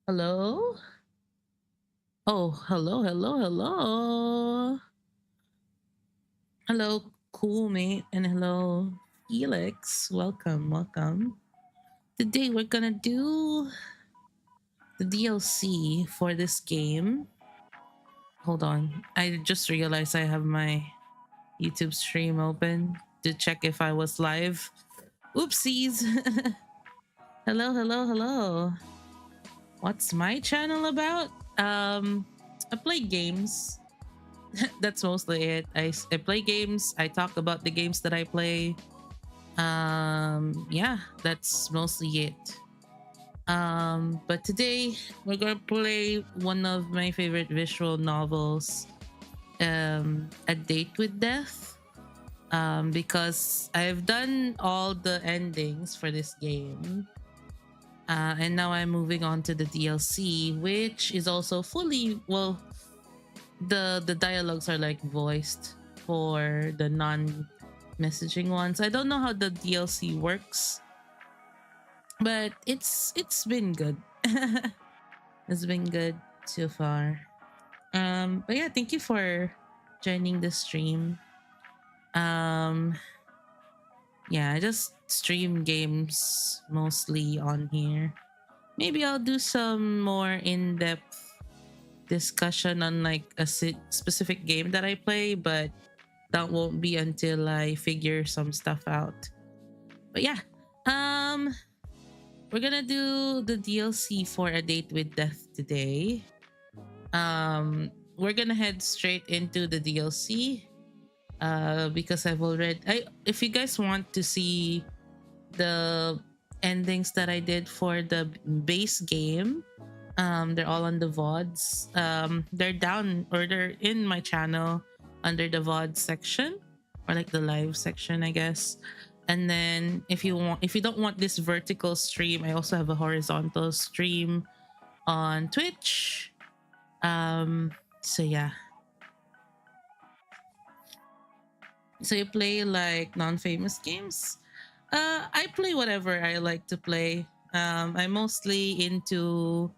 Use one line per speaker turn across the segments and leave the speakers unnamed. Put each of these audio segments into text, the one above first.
Hello? Oh, hello, hello, hello. Hello, cool mate, and hello, Felix. Welcome, welcome. Today we're gonna do the DLC for this game. Hold on. I just realized I have my YouTube stream open to check if I was live. Oopsies. Hello, hello, hello. What's my channel about? I play games. That's mostly it. I play games. I talk about the games that I play. Yeah, that's mostly it. But today we're gonna play one of my favorite visual novels, A Date with Death. Because I've done all the endings for this game. And now I'm moving on to the DLC, which is also fully the dialogues are like voiced for the non-messaging ones. I don't know how the DLC works, but it's been good. It's been good so far. But yeah, thank you for joining the stream. Um, yeah, I just stream games mostly on here. Maybe I'll do some more in-depth discussion on like a specific game that I play, but that won't be until I figure some stuff out. But yeah, um, we're gonna do the DLC for A Date with Death today. We're gonna head straight into the DLC. Because I've already. If you guys want to see the endings that I did for the base game, they're all on the VODs. They're down or they're in my channel under the VOD section or like the live section, I guess. And then if you don't want this vertical stream, I also have a horizontal stream on Twitch. So yeah. So you play like non-famous games? I play whatever I like to play. I'm mostly into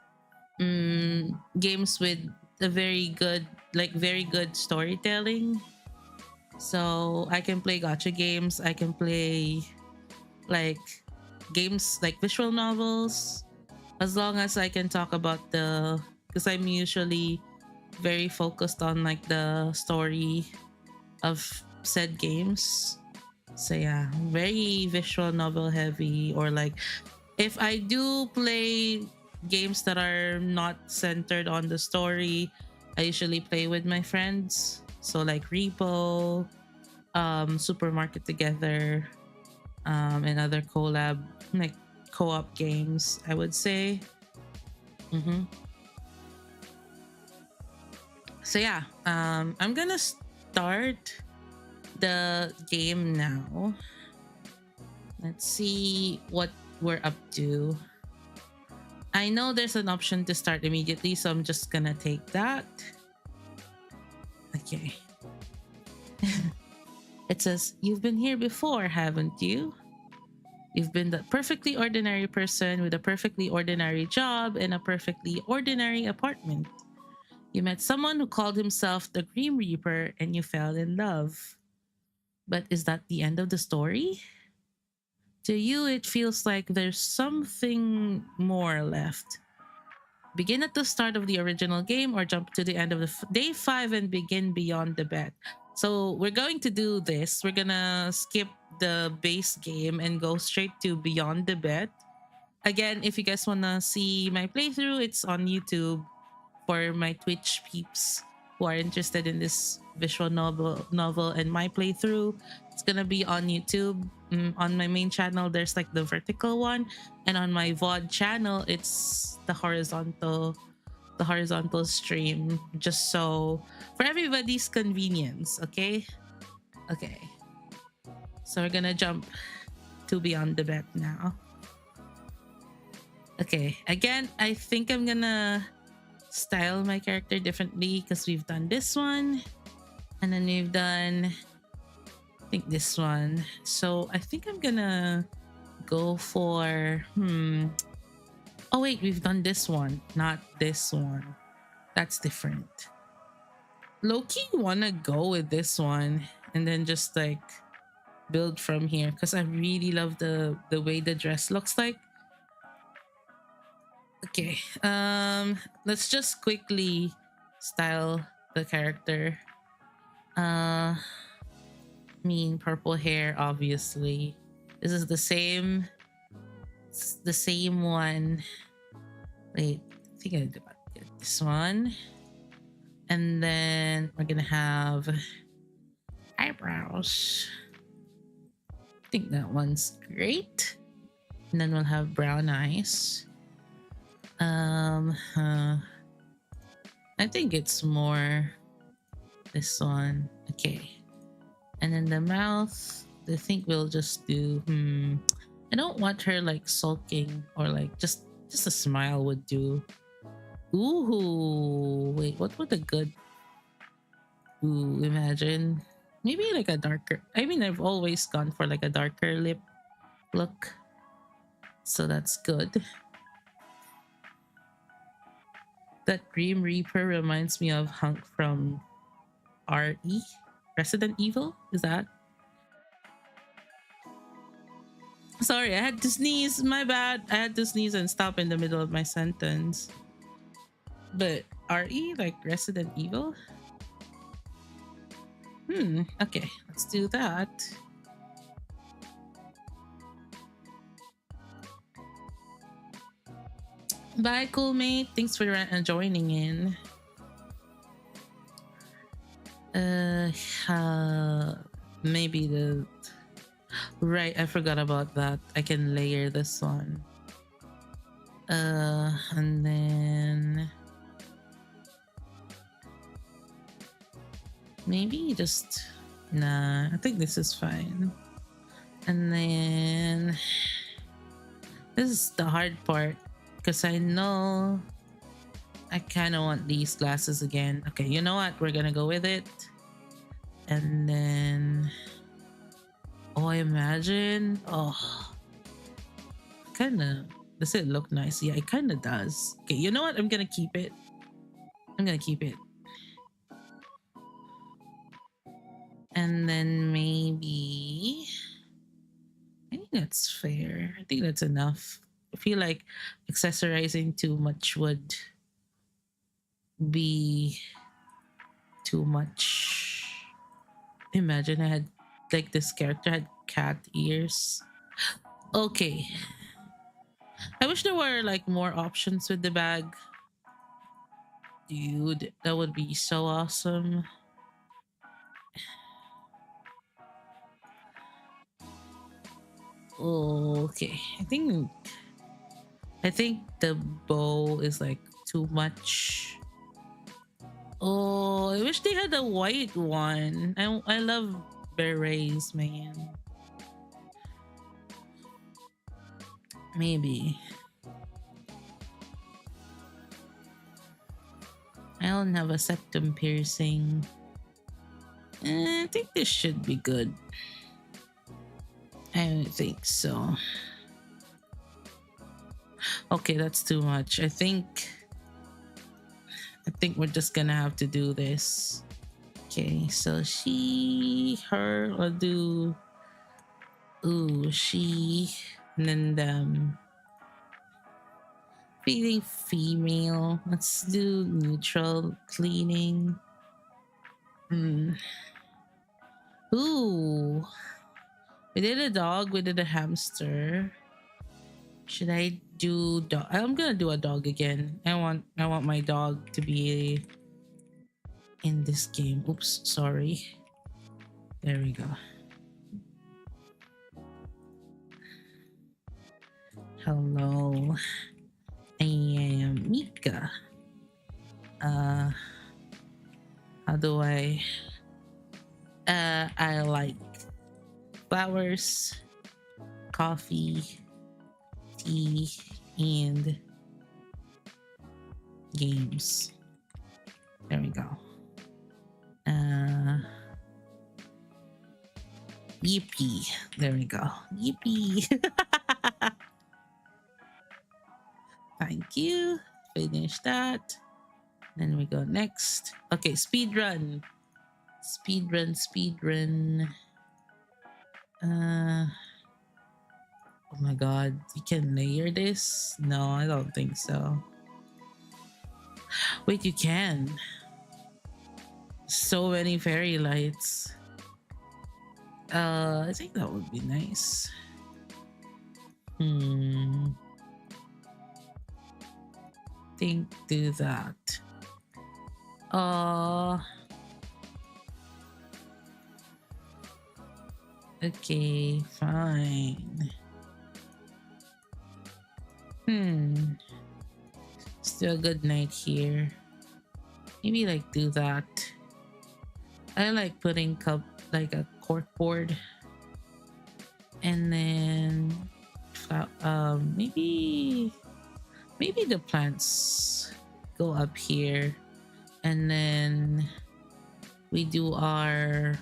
games with a very good storytelling. So I can play gotcha games. I can play like games like visual novels, as long as I can talk about because I'm usually very focused on like the story of said games. So yeah, very visual novel heavy, or like if I do play games that are not centered on the story, I usually play with my friends. So like Repo, Supermarket Together, and other collab like co-op games, I would say. hmm So yeah, I'm gonna start the game now. Let's see what we're up to. I know there's an option to start immediately, so I'm just gonna take that. Okay. It says, "You've been here before, haven't you? You've been the perfectly ordinary person with a perfectly ordinary job and a perfectly ordinary apartment. You met someone who called himself the Grim Reaper and you fell in love. But is that the end of the story? To you, it feels like there's something more left. Begin at the start of the original game or jump to the end of the day 5 and begin beyond the bet." So we're going to do this. We're gonna skip the base game and go straight to beyond the bet. Again, if you guys wanna see my playthrough, it's on YouTube. For my Twitch peeps who are interested in this visual novel and my playthrough, it's gonna be on YouTube. On my main channel, there's like the vertical one, and on my VOD channel, it's the horizontal stream. Just so for everybody's convenience, okay? Okay. So we're gonna jump to Beyond the Bet now. Okay. Again, I think I'm gonna style my character differently because we've done this one and then we've done I think this one. So I think I'm gonna go for Oh wait, we've done this one, not this one. That's different. Low-key wanna go with this one and then just like build from here because I really love the way the dress looks like. Okay, let's just quickly style the character. I mean purple hair, obviously. This is the same one. Wait, I think I get this one. And then we're gonna have eyebrows. I think that one's great. And then we'll have brown eyes. I think it's more this one. Okay. And then the mouth, I think we'll just do I don't want her like sulking or like just a smile would do. Ooh, wait, what would a good imagine? Maybe like a darker. I mean, I've always gone for like a darker lip look. So that's good. That Grim Reaper reminds me of Hunk from RE, Resident Evil. Is that? Sorry, I had to sneeze. My bad. I had to sneeze and stop in the middle of my sentence. But RE, like Resident Evil? Okay, let's do that. Bye, cool mate. Thanks for joining in. Maybe the right. I forgot about that. I can layer this one. And then maybe just nah. I think this is fine. And then this is the hard part because I know I kind of want these glasses again. Okay, you know what? We're gonna go with it. And then, oh, I imagine. Oh, kind of. Does it look nice? Yeah, it kind of does. Okay, you know what? I'm gonna keep it. I'm gonna keep it. And then maybe, I think that's fair. I think that's enough. I feel like accessorizing too much would be too much. Imagine I had like this character had cat ears. Okay. I wish there were like more options with the bag. Dude, that would be so awesome. Okay. I think the bow is like too much. Oh, I wish they had a white one. I love berets, man. Maybe. I don't have a septum piercing. I think this should be good. I don't think so. Okay, that's too much. I think we're just gonna have to do this. Okay, so her, will do. Ooh, she, and then them. Feeling female. Let's do neutral cleaning. Ooh, we did a dog. We did a hamster. Should I do dog? I'm gonna do a dog again. I want my dog to be in this game. Oops, sorry. There we go. Hello, I am Mika. How do I like flowers, coffee, tea, and games. There we go. Yippee. There we go. Yippee. Thank you. Finish that. Then we go next. Okay, speed run. Speed run, speed run. Oh my god, you can layer this? No, I don't think so. Wait, you can. So many fairy lights. I think that would be nice. Think do that. Okay, fine. Still a good night here. Maybe like do that. I like putting like a cork board, and then maybe the plants go up here, and then we do our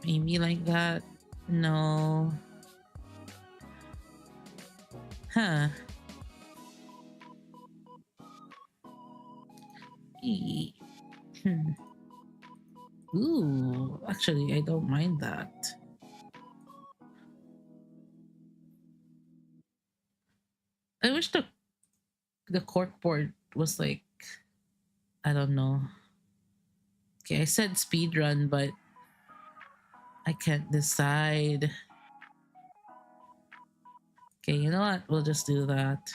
maybe like that. No. Huh. Ooh, actually, I don't mind that. I wish the corkboard was like, I don't know. Okay, I said speed run, but I can't decide. Okay, you know what? We'll just do that.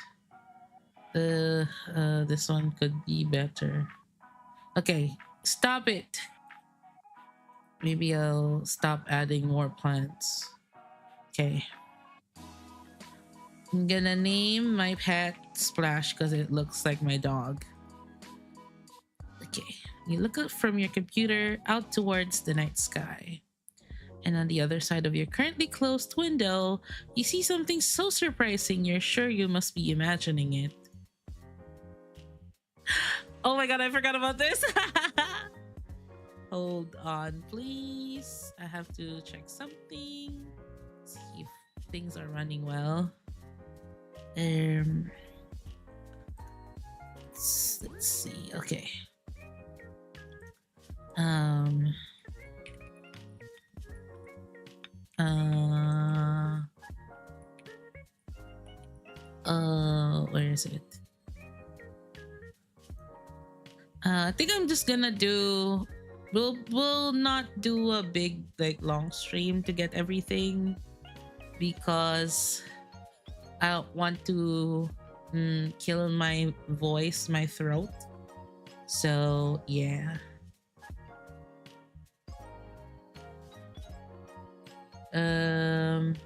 This one could be better. Okay, stop it. Maybe I'll stop adding more plants. Okay. I'm gonna name my pet Splash because it looks like my dog. Okay. You look up from your computer out towards the night sky. And on the other side of your currently closed window, you see something so surprising you're sure you must be imagining it. Oh my god, I forgot about this. Hold on, please. I have to check something. See if things are running well. Let's see. Okay. Where is it? I think I'm just gonna do. We'll not do a big like long stream to get everything, because I don't want to kill my voice, my throat. So yeah.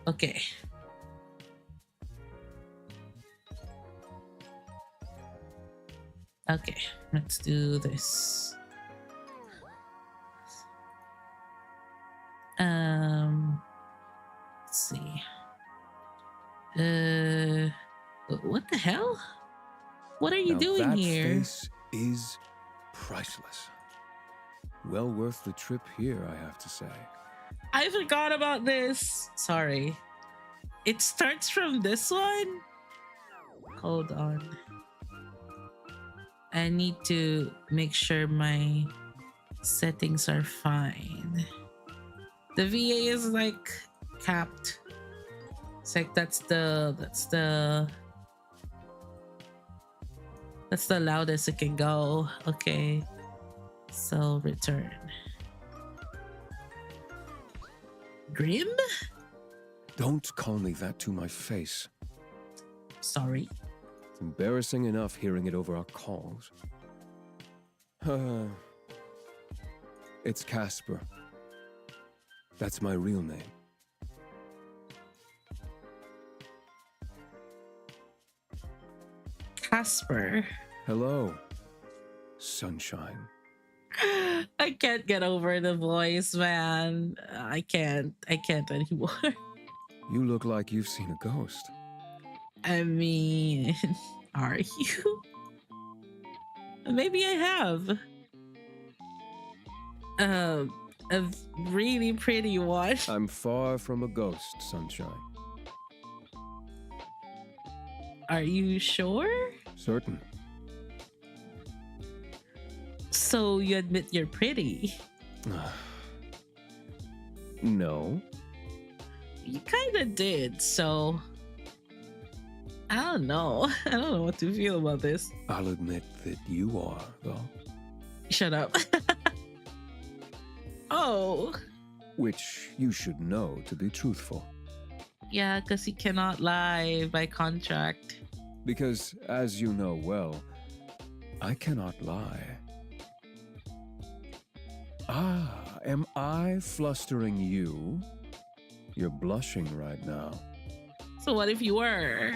Okay. Okay, let's do this. Let's see. What the hell? What are you doing here?
That face is priceless. Well worth the trip here, I have to say.
I forgot about this. Sorry. It starts from this one? Hold on. I need to make sure my settings are fine. The VA is like capped. It's like that's the loudest it can go. Okay. So return. Grim?
Don't call me that to my face.
Sorry.
It's embarrassing enough hearing it over our calls. It's Casper. That's my real name.
Casper.
Hello, sunshine.
I can't get over the voice, man. I can't anymore.
You look like you've seen a ghost.
I mean, are you? Maybe I have. A really pretty one.
I'm far from a ghost, sunshine.
Are you sure?
Certain.
So you admit you're pretty.
No.
You kind of did, so I don't know. I don't know what to feel about this.
I'll admit that you are, though.
Shut up. Oh.
Which you should know to be truthful.
Yeah, because you cannot lie by contract.
Because, as you know well, I cannot lie. Ah, am I flustering you? You're blushing right now.
So what if you were?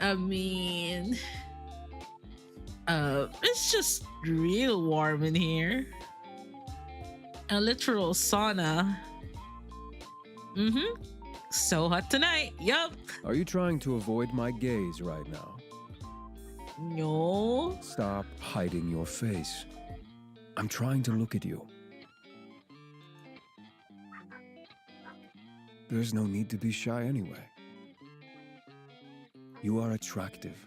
I mean, it's just real warm in here. A literal sauna. Mm-hmm. So hot tonight. Yup.
Are you trying to avoid my gaze right now?
No.
Stop hiding your face. I'm trying to look at you. There's no need to be shy anyway. You are attractive.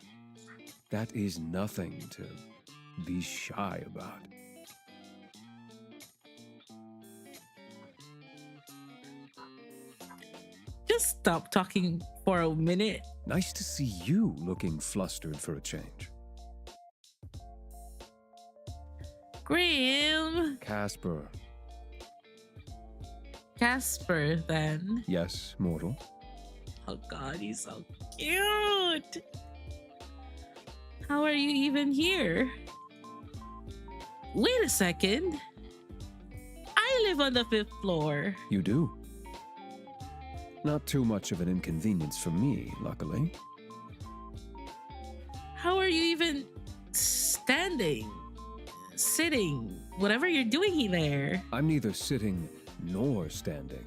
That is nothing to be shy about.
Just stop talking for a minute.
Nice to see you looking flustered for a change.
Grim.
Casper.
Casper, then.
Yes, mortal.
Oh god, he's so cute. How are you even here? Wait a second. I live on the 5th floor.
You do. Not too much of an inconvenience for me, luckily.
How are you even standing, sitting, whatever you're doing there?
I'm neither sitting nor standing.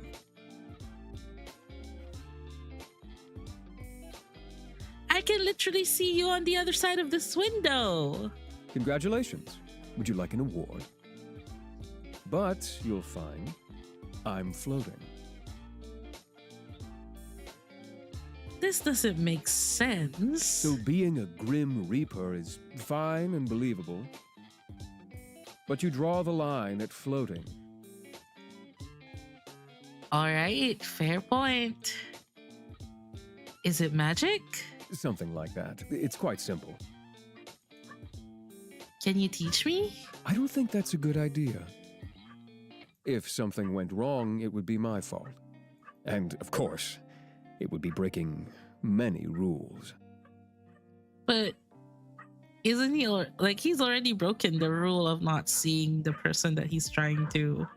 I can literally see you on the other side of this window.
Congratulations. Would you like an award? But you'll find I'm floating.
This doesn't make sense.
So being a grim reaper is fine and believable. But you draw the line at floating.
All right, fair point. Is it magic?
Something like that. It's quite simple.
Can you teach me?
I don't think that's a good idea. If something went wrong, it would be my fault. And, of course, it would be breaking many rules.
But isn't he like he's already broken the rule of not seeing the person that he's trying to,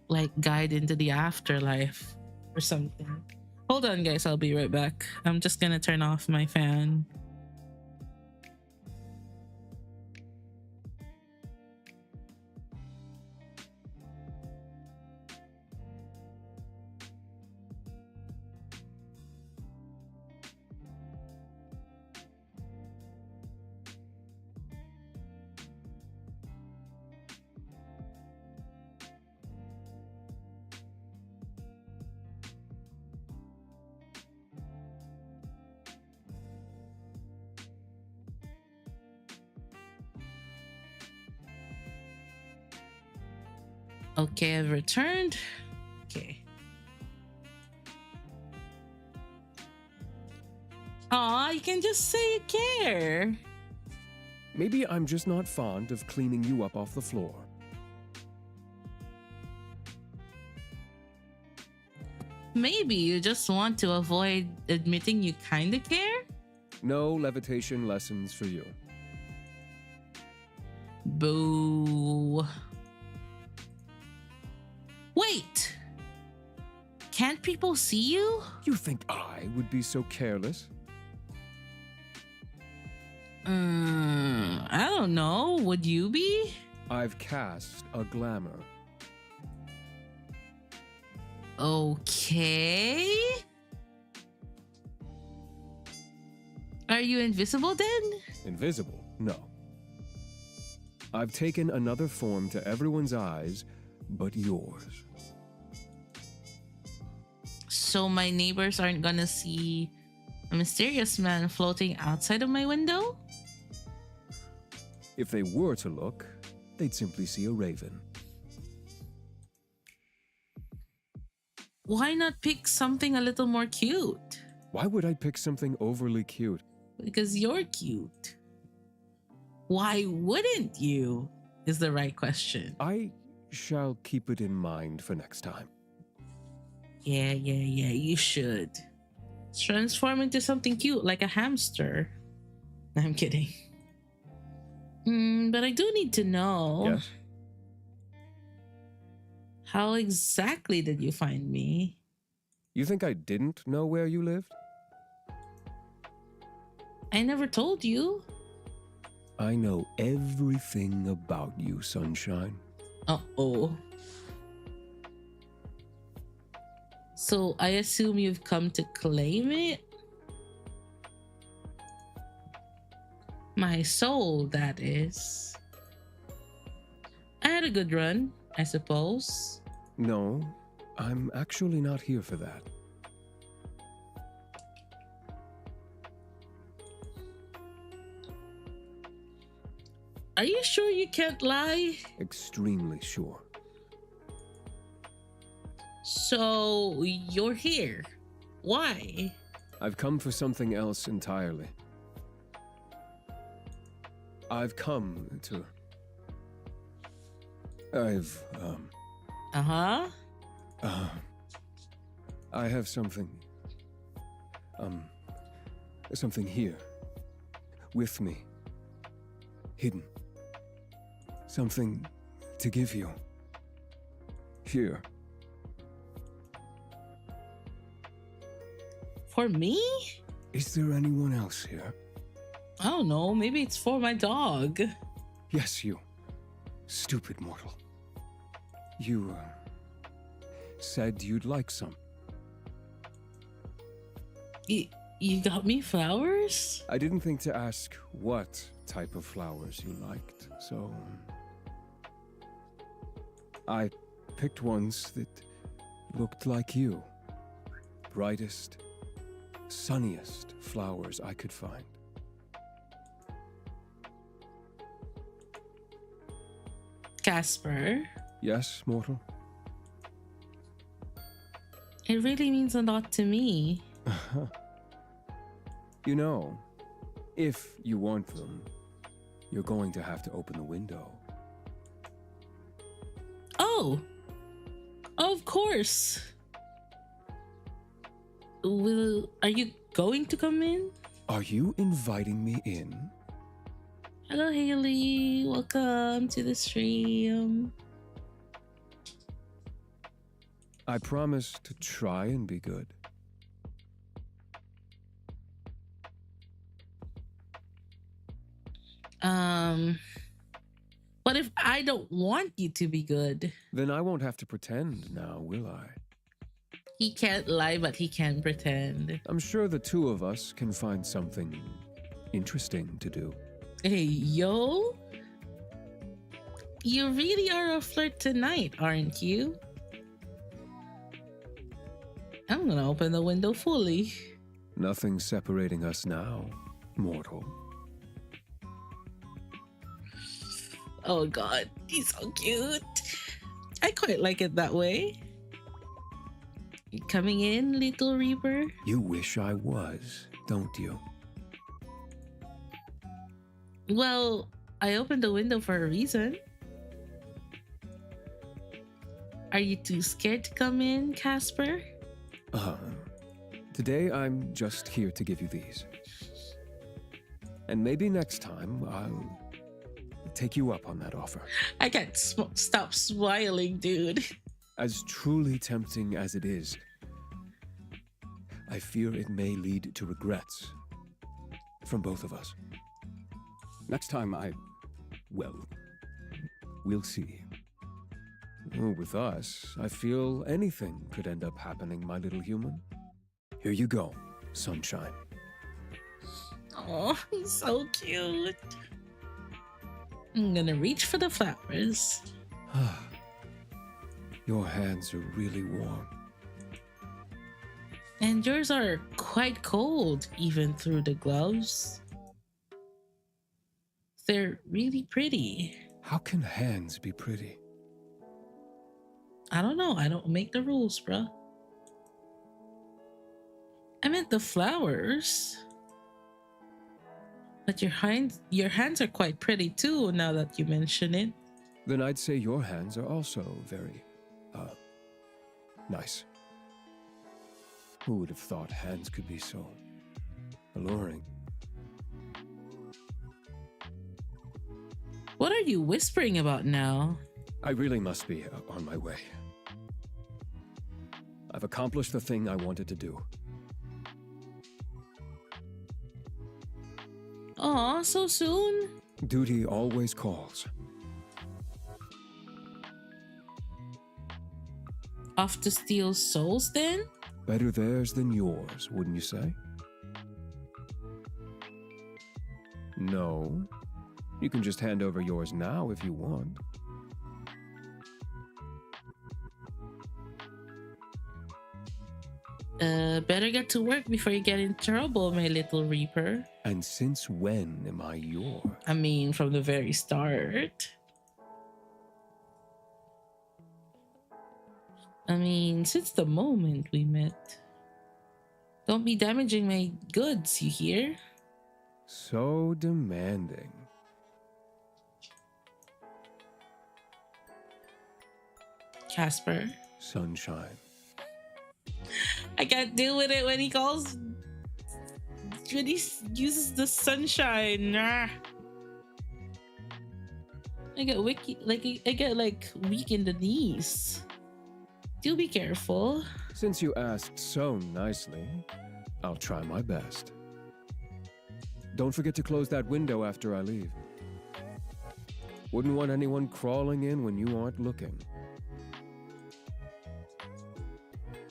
like guide into the afterlife or something. Hold on, guys. I'll be right back. I'm just gonna turn off my fan. Okay, I've returned. Okay. Aw, you can just say you care.
Maybe I'm just not fond of cleaning you up off the floor.
Maybe you just want to avoid admitting you kinda care?
No levitation lessons for you.
Boo. Wait! Can't people see you?
You think I would be so careless?
I don't know. Would you be?
I've cast a glamour.
Okay. Are you invisible then?
Invisible? No. I've taken another form to everyone's eyes but yours.
So my neighbors aren't gonna see a mysterious man floating outside of my window?
If they were to look, they'd simply see a raven.
Why not pick something a little more cute?
Why would I pick something overly cute?
Because you're cute. Why wouldn't you? Is the right question.
I shall keep it in mind for next time.
Yeah, you should. Transform into something cute like a hamster. I'm kidding. But I do need to know.
Yes?
How exactly did you find me?
You think I didn't know where you lived?
I never told you.
I know everything about you, Sunshine.
Uh-oh. So I assume you've come to claim it? My soul, that is. I had a good run, I suppose.
No, I'm actually not here for that.
Are you sure you can't lie?
Extremely sure.
So you're here. Why?
I've come for something else entirely. I've come to...
Uh-huh.
I have something... something here. With me. Hidden. Something to give you. Here.
For me?
Is there anyone else here?
I don't know. Maybe it's for my dog.
Yes, you. Stupid mortal. You, said you'd like some.
You got me flowers?
I didn't think to ask what type of flowers you liked, so... I picked ones that looked like you. Brightest, sunniest flowers I could find.
Casper,
Yes, mortal?
it really means a lot to me.
You know, if you want them, you're going to have to open the window.
Oh, of course. Are you going to come in?
Are you inviting me in?
Hello, Haley. Welcome to the stream.
I promise to try and be good.
What if I don't want you to be good?
Then I won't have to pretend now, will I?
He can't lie, but he can pretend.
I'm sure the two of us can find something interesting to do.
Hey, yo. You really are a flirt tonight, aren't you? I'm gonna open the window fully.
Nothing separating us now, mortal.
Oh god, he's so cute. I quite like it that way. You coming in, little Reaper?
You wish I was, don't you?
Well, I opened the window for a reason. Are you too scared to come in, Casper?
Today I'm just here to give you these. And maybe next time I'll take you up on that offer.
I can't stop smiling, dude.
As truly tempting as it is, I fear it may lead to regrets from both of us. Next time well, we'll see. Oh, with us, I feel anything could end up happening, my little human. Here you go, sunshine.
Oh, he's so cute. I'm gonna reach for the flowers.
Your hands are really warm.
And yours are quite cold, even through the gloves. They're really pretty.
How can hands be pretty?
I don't know. I don't make the rules, bruh. I meant the flowers. But your hands are quite pretty too, now that you mention it.
Then I'd say your hands are also very, nice. Who would have thought hands could be so alluring?
What are you whispering about now?
I really must be on my way. I've accomplished the thing I wanted to do.
Aw, so soon?
Duty always calls.
Off to steal souls then?
Better theirs than yours, wouldn't you say? No. You can just hand over yours now if you want.
Better get to work before you get in trouble, my little reaper.
And since when am I yours?
I mean, from the very start. I mean, since the moment we met. Don't be damaging my goods, you hear?
So demanding.
Casper.
Sunshine.
I can't deal with it when he uses the sunshine. Ah. I get weak in the knees. Do be careful.
Since you asked so nicely, I'll try my best. Don't forget to close that window after I leave. Wouldn't want anyone crawling in when you aren't looking.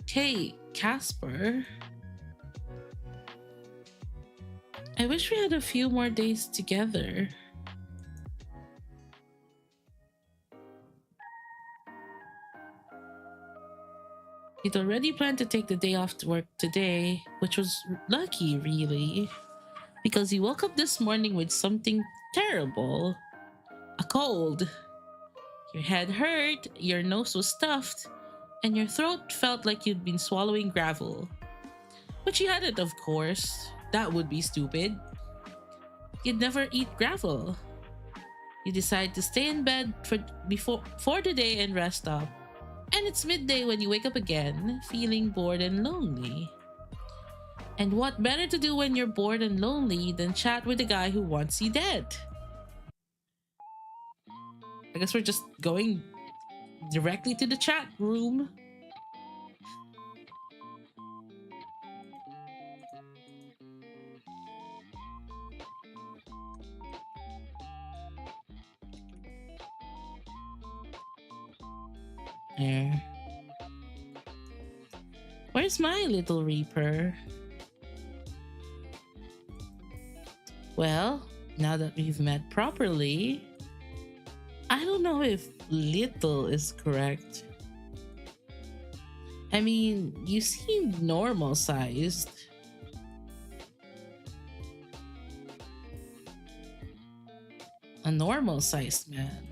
Hey, Casper. I wish we had a few more days together. He'd already planned to take the day off to work today, which was lucky, really, because he woke up this morning with something terrible. A cold. Your head hurt, your nose was stuffed, and your throat felt like you'd been swallowing gravel. But you hadn't, of course. That would be stupid. You'd never eat gravel. You decide to stay in bed for the day and rest up. And it's midday when you wake up again, feeling bored and lonely. And what better to do when you're bored and lonely than chat with the guy who wants you dead? I guess we're just going directly to the chat room. There. Where's my little reaper? Well, now that we've met properly, I don't know if little is correct. I mean, you seem normal sized. A normal sized man.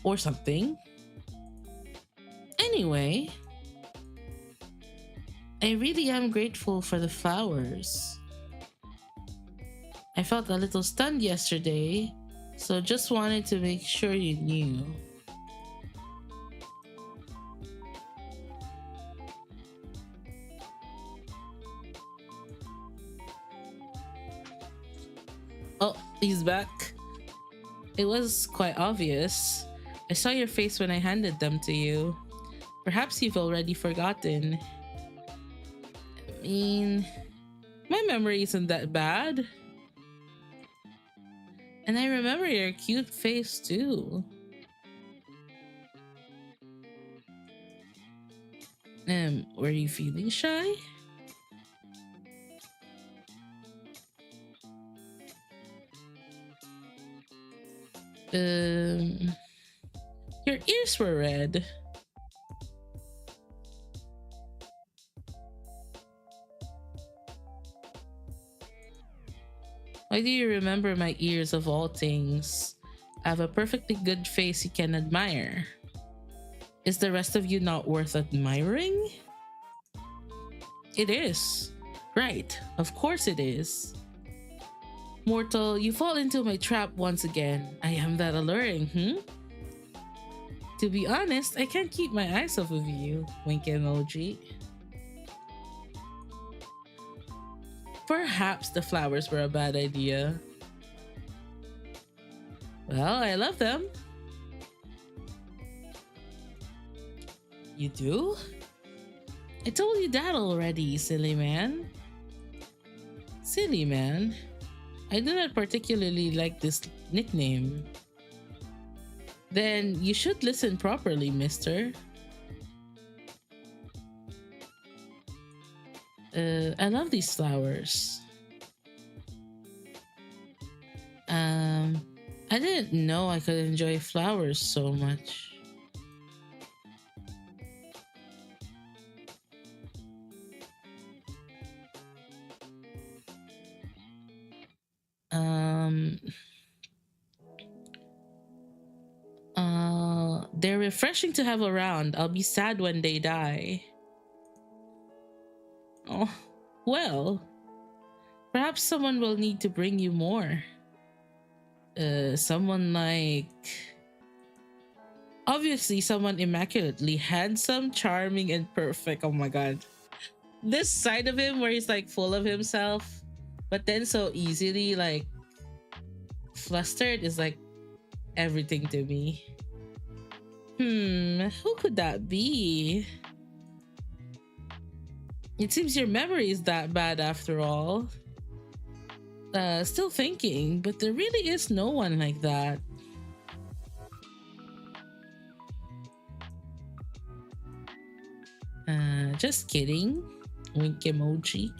Or something. Anyway, I really am grateful for the flowers. I felt a little stunned yesterday, so just wanted to make sure you knew. Oh, he's back. It was quite obvious. I saw your face when I handed them to you. Perhaps you've already forgotten. I mean, my memory isn't that bad. And I remember your cute face too. Were you feeling shy? Your ears were red. Why do you remember my ears of all things? I have a perfectly good face you can admire. Is the rest of you not worth admiring? It is. Right, of course it is. Mortal, you fall into my trap once again. I am that alluring, hmm? To be honest, I can't keep my eyes off of you. Wink emoji. Perhaps the flowers were a bad idea. Well, I love them. You do? I told you that already, silly man. Silly man? I do not particularly like this nickname. Then you should listen properly, mister. I love these flowers. I didn't know I could enjoy flowers so much. Um, they're refreshing to have around. I'll be sad when they die. Oh, well, perhaps someone will need to bring you more. Someone like... Obviously, someone immaculately handsome, charming, and perfect. Oh my god. This side of him where he's like full of himself, but then so easily like flustered is like everything to me. Who could that be? It seems your memory is that bad after all. Still thinking, but there really is no one like that. Just kidding. Wink emoji.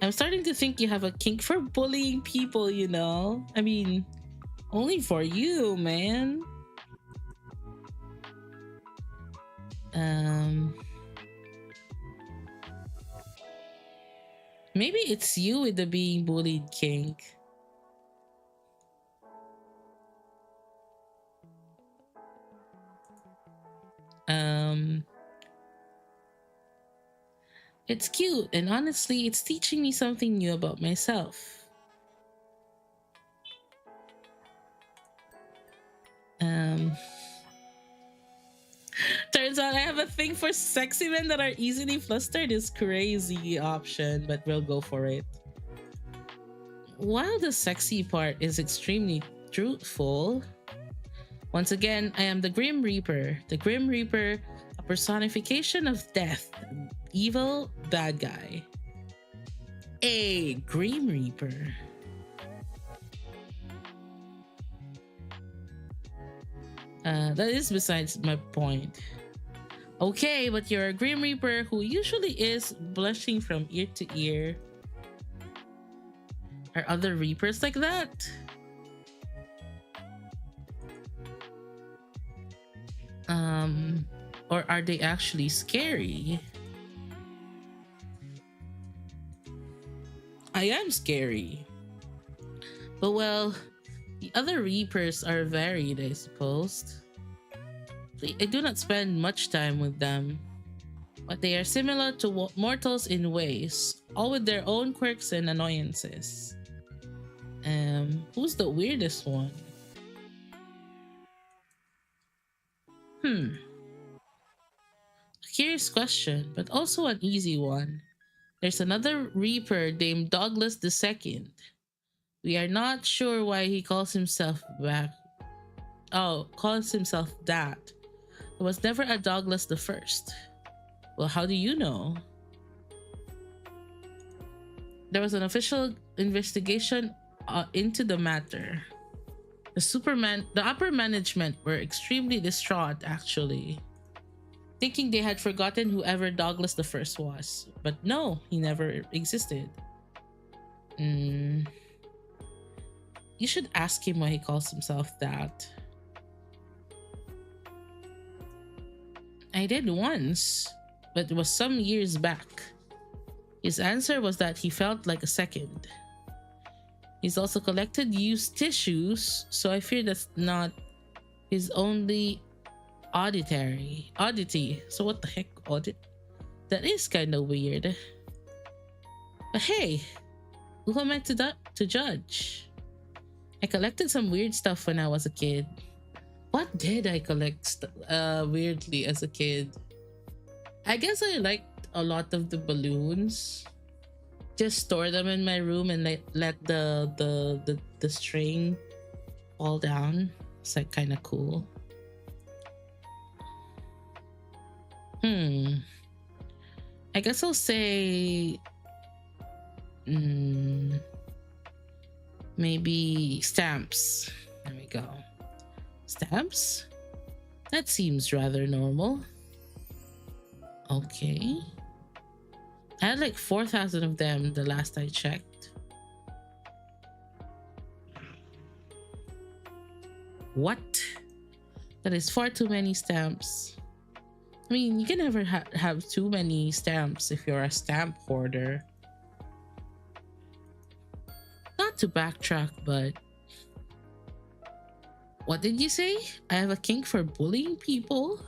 I'm starting to think you have a kink for bullying people, you know? I mean, only for you, man. Maybe it's you with the being bullied kink. It's cute, and honestly, it's teaching me something new about myself. Turns out I have a thing for sexy men that are easily flustered. Is crazy option, but we'll go for it. While the sexy part is extremely truthful, once again, I am the Grim Reaper. The Grim Reaper, a personification of death, evil, bad guy. A Grim Reaper. That is besides my point. Okay, but you're a Grim Reaper who usually is blushing from ear to ear. Are other Reapers like that? Or are they actually scary? I am scary. But well, the other Reapers are varied, I suppose. I do not spend much time with them, but they are similar to mortals in ways, all with their own quirks and annoyances. Who's the weirdest one? A curious question, but also an easy one. There's another Reaper named Douglas II. We are not sure why he calls himself back. Oh, calls himself that. There was never a Douglas the First. Well, how do you know? There was an official investigation into the matter. The upper management were extremely distraught, actually, thinking they had forgotten whoever Douglas the First was. But no, he never existed. You should ask him why he calls himself that. I did once, but it was some years back. His answer was that he felt like a second. He's also collected used tissues, so I fear that's not his only oddity. So what the heck, audit? That is kind of weird. But hey, who am I to judge? I collected some weird stuff when I was a kid. What did I collect weirdly as a kid? I guess I liked a lot of the balloons. Just store them in my room and let the string fall down. It's like kind of cool. I guess I'll say maybe stamps. There we go. Stamps? That seems rather normal. Okay. I had like 4,000 of them the last I checked. What? That is far too many stamps. I mean, you can never have too many stamps if you're a stamp hoarder. Not to backtrack, but what did you say? I have a kink for bullying people?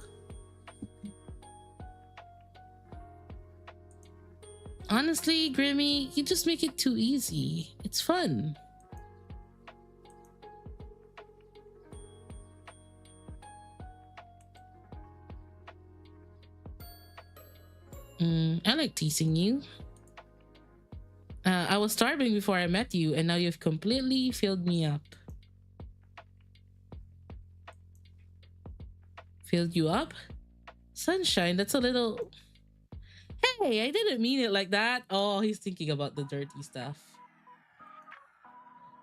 Honestly, Grimmy, you just make it too easy. It's fun. I like teasing you. I was starving before I met you, and now you've completely filled me up. Filled you up? Sunshine, that's a little... Hey, I didn't mean it like that. Oh, he's thinking about the dirty stuff.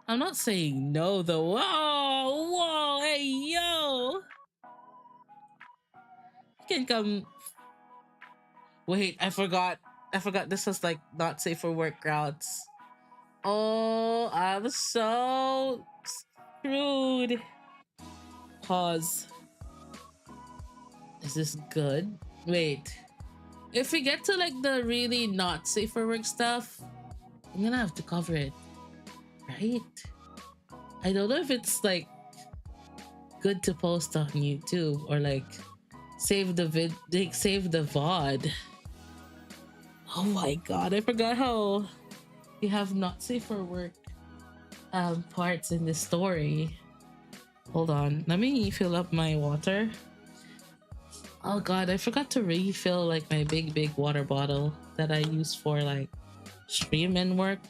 I'm not saying no, though. Whoa, hey, yo. You can come... Wait, I forgot this was like not safe for work routes. Oh, I was so screwed. Pause. Is this good? Wait. If we get to like the really not safe for work stuff, I'm gonna have to cover it. Right? I don't know if it's like good to post on YouTube or like save the VOD. Oh my god, I forgot how you have not safe for work parts in this story. Hold on, let me fill up my water. Oh god, I forgot to refill like my big water bottle that I use for like stream and work.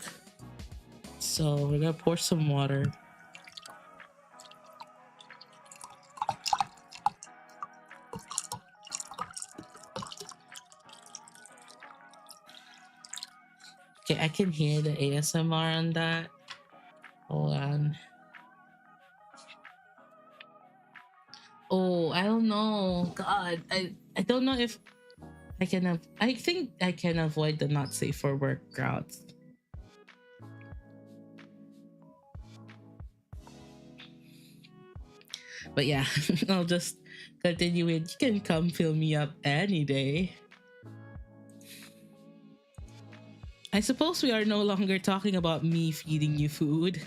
So we're gonna pour some water. Okay, I can hear the ASMR on that. Hold on. Oh, I don't know. God, I don't know if I can I think I can avoid the not safe for work routes. But yeah, I'll just continue it. You can come fill me up any day. I suppose we are no longer talking about me feeding you food.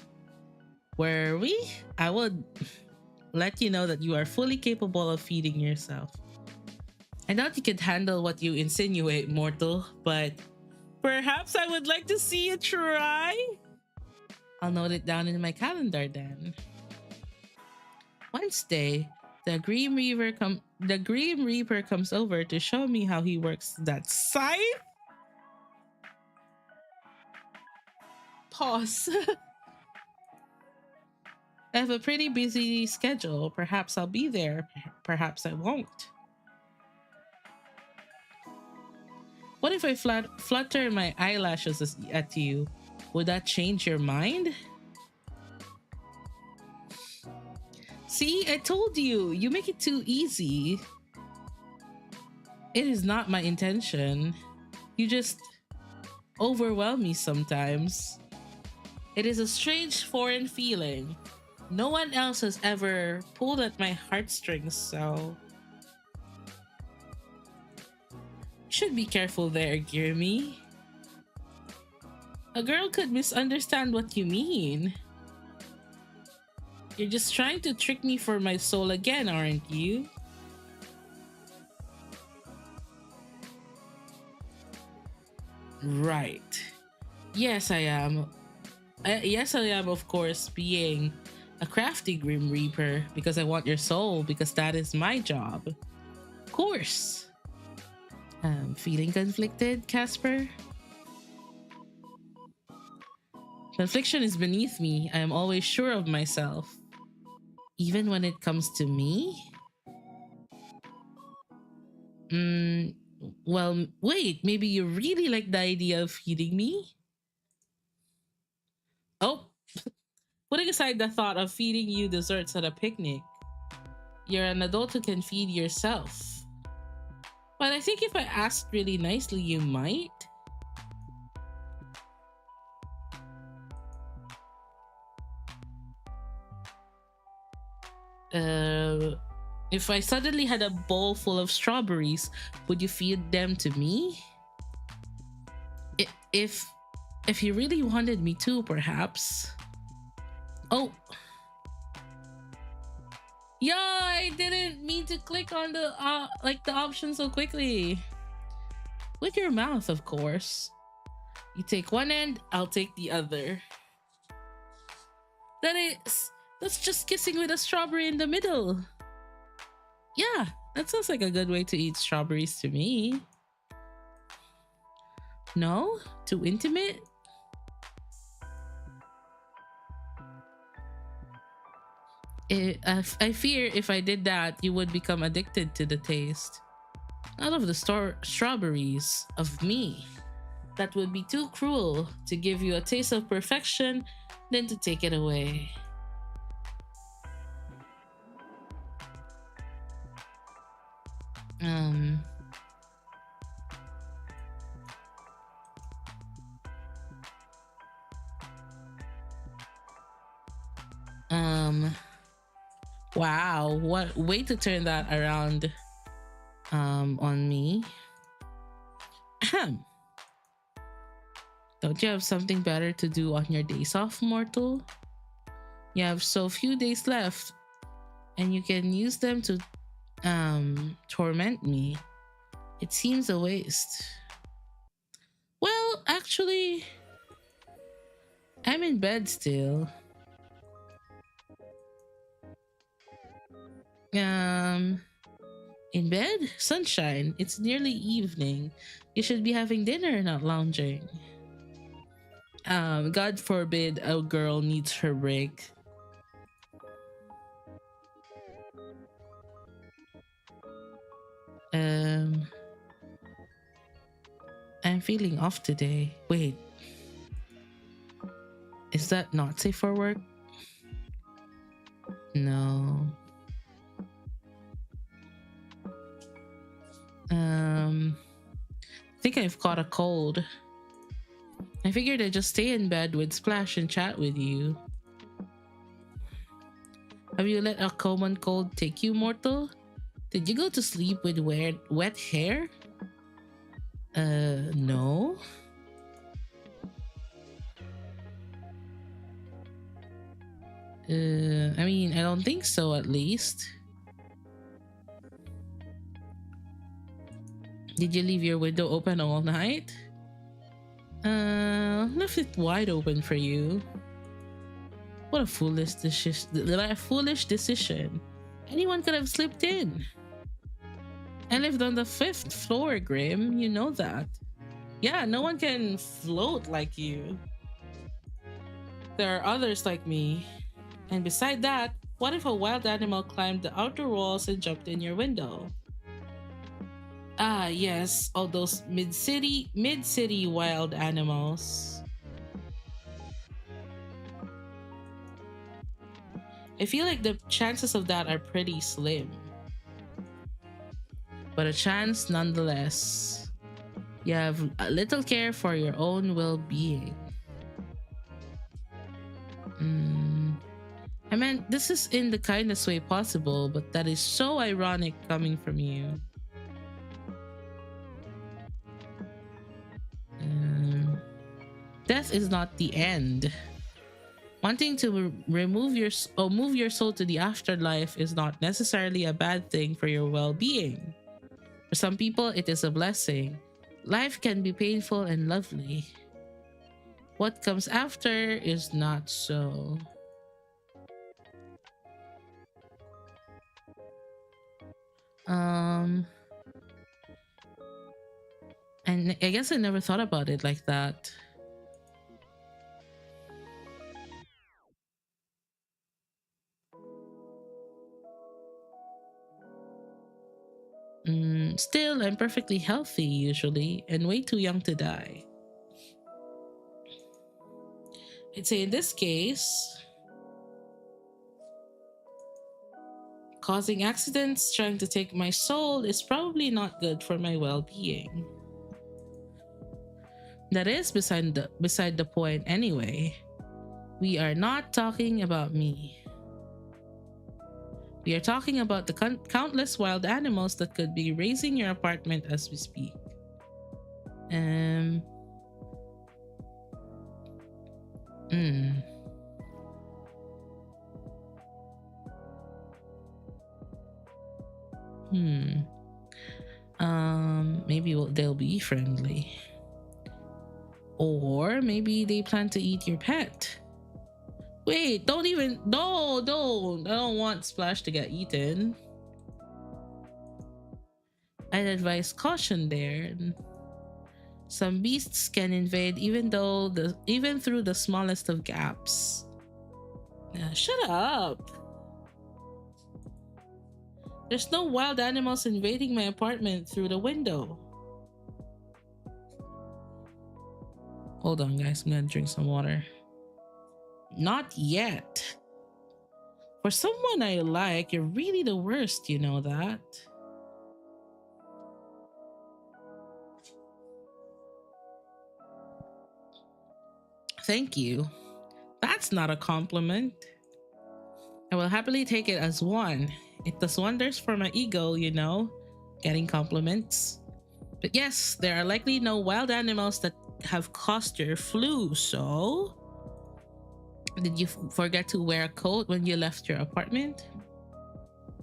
Were we? I would let you know that you are fully capable of feeding yourself. I doubt you could handle what you insinuate, mortal, but perhaps I would like to see you try. I'll note it down in my calendar then. Wednesday, the Grim Reaper comes over to show me how he works that scythe. Pause. I have a pretty busy schedule. Perhaps I'll be there. Perhaps I won't. What if I flutter my eyelashes at you? Would that change your mind? See, I told you. You make it too easy. It is not my intention. You just overwhelm me sometimes. It is a strange foreign feeling. No one else has ever pulled at my heartstrings, so... You should be careful there, Grimmy. A girl could misunderstand what you mean. You're just trying to trick me for my soul again, aren't you? Right. Yes, I am. Yes, I am, of course, being a crafty Grim Reaper because I want your soul because that is my job. Of course. Feeling conflicted, Casper? Confliction is beneath me. I am always sure of myself. Even when it comes to me? Mm, well, wait, maybe you really like the idea of feeding me? Oh, putting aside the thought of feeding you desserts at a picnic, you're an adult who can feed yourself. But I think if I asked really nicely, you might. Uh, if I suddenly had a bowl full of strawberries, would you feed them to me? If you really wanted me to, perhaps. Oh, yeah, I didn't mean to click on the the option so quickly. With your mouth, of course. You take one end, I'll take the other. That is, that's just kissing with a strawberry in the middle. Yeah, that sounds like a good way to eat strawberries to me. No? Too intimate? I fear if I did that, you would become addicted to the taste. Out of the strawberries of me. That would be too cruel to give you a taste of perfection than to take it away. Um, um, wow, what way to turn that around on me. Ahem. Don't you have something better to do on your days off, mortal? You have so few days left, and you can use them to torment me. It seems a waste. Well, actually, I'm in bed still. Um, in bed? Sunshine. It's nearly evening. You should be having dinner, not lounging. God forbid a girl needs her break. Um, I'm feeling off today. Wait, is that not safe for work? No. I think I've caught a cold. I figured I'd just stay in bed with Splash and chat with you. Have you let a common cold take you, mortal? Did you go to sleep with wet hair? No. I mean, I don't think so, at least. Did you leave your window open all night? Left it wide open for you. What a foolish decision. Anyone could have slipped in. I lived on the 5th floor, Grim. You know that. Yeah, no one can float like you. There are others like me. And beside that, what if a wild animal climbed the outer walls and jumped in your window? Ah, yes, all those mid-city wild animals. I feel like the chances of that are pretty slim. But a chance nonetheless. You have a little care for your own well-being. I mean, this is in the kindest way possible, but that is so ironic coming from you. Death is not the end. Wanting to move your soul to the afterlife is not necessarily a bad thing for your well-being. For some people, it is a blessing. Life can be painful and lovely. What comes after is not so. Um, and I guess I never thought about it like that. Still, I'm perfectly healthy usually and way too young to die. I'd say in this case, causing accidents trying to take my soul is probably not good for my well-being. That is beside the point anyway. We are not talking about me. We are talking about the countless wild animals that could be raising your apartment as we speak. Um. Hmm. Hmm. Maybe they'll be friendly. Or maybe they plan to eat your pet. Wait, don't even. No, don't. I don't want Splash to get eaten. I'd advise caution there. Some beasts can invade even through the smallest of gaps. Shut up. There's no wild animals invading my apartment through the window. Hold on, guys. I'm gonna drink some water. Not yet. For someone I like, you're really the worst, you know that? Thank you. That's not a compliment. I will happily take it as one. It does wonders for my ego, you know, getting compliments. But yes, there are likely no wild animals that have caused your flu, so. Did you forget to wear a coat when you left your apartment?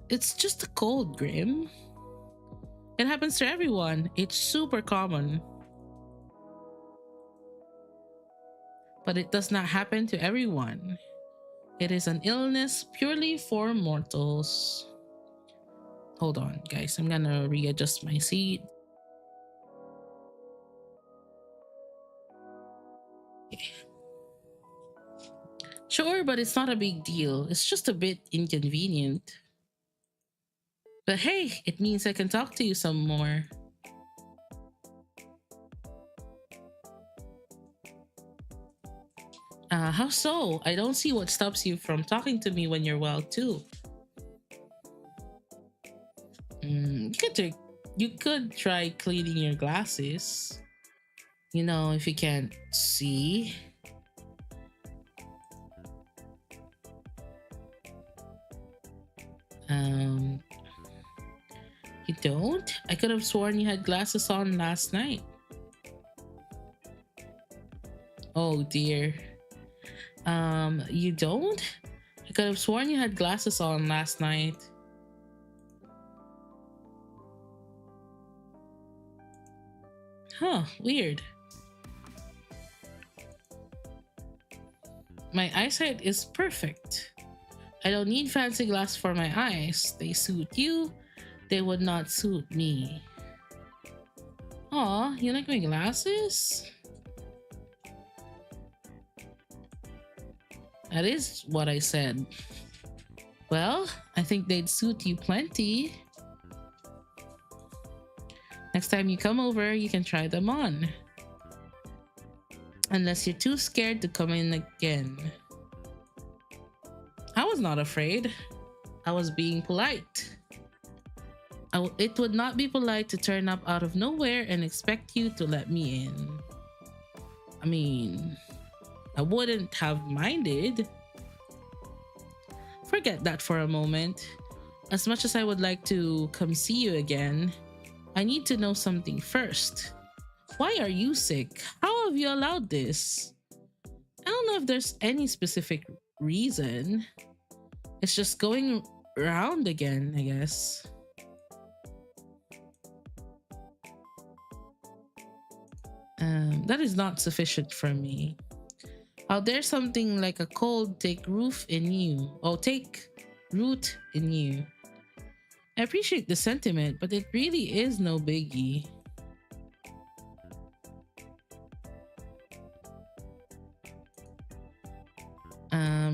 It's just a cold, Grim. It happens to everyone. It's super common. But it does not happen to everyone. It is an illness purely for mortals. Hold on, guys. I'm gonna readjust my seat. Okay. Sure, but it's not a big deal. It's just a bit inconvenient. But hey, it means I can talk to you some more. How so? I don't see what stops you from talking to me when you're well too. You could try cleaning your glasses. You know, if you can't see. Um, you don't? I could have sworn you had glasses on last night. Oh dear. You don't? I could have sworn you had glasses on last night. Huh, weird. My eyesight is perfect. I don't need fancy glass for my eyes. They suit you, they would not suit me. Aw, you like my glasses? That is what I said. Well, I think they'd suit you plenty. Next time you come over, you can try them on. Unless you're too scared to come in again. I was not afraid. I was being polite. It would not be polite to turn up out of nowhere and expect you to let me in. I mean, I wouldn't have minded. Forget that for a moment. As much as I would like to come see you again, I need to know something first. Why are you sick? How have you allowed this? I don't know if there's any specific reason. It's just going around again, I guess. That is not sufficient for me. How dare something like a cold take roof in you? Oh, take root in you. I appreciate the sentiment, but it really is no biggie.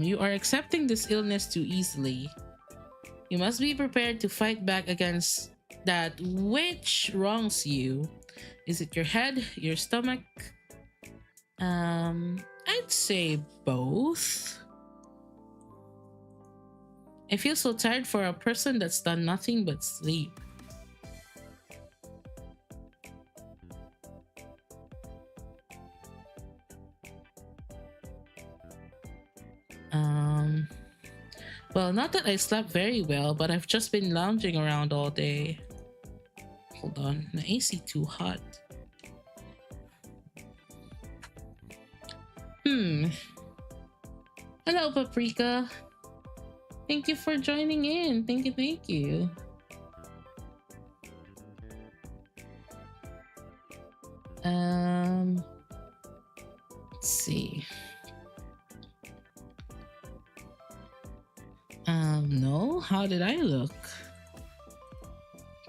You are accepting this illness too easily. You must be prepared to fight back against that which wrongs you. Is it your head, your stomach? I'd say both. I feel so tired for a person that's done nothing but sleep. Um, well, not that I slept very well, but I've just been lounging around all day. Hold on, the AC too hot. Hello, Paprika. Thank you for joining in. Thank you, thank you. Let's see. No, how did I look?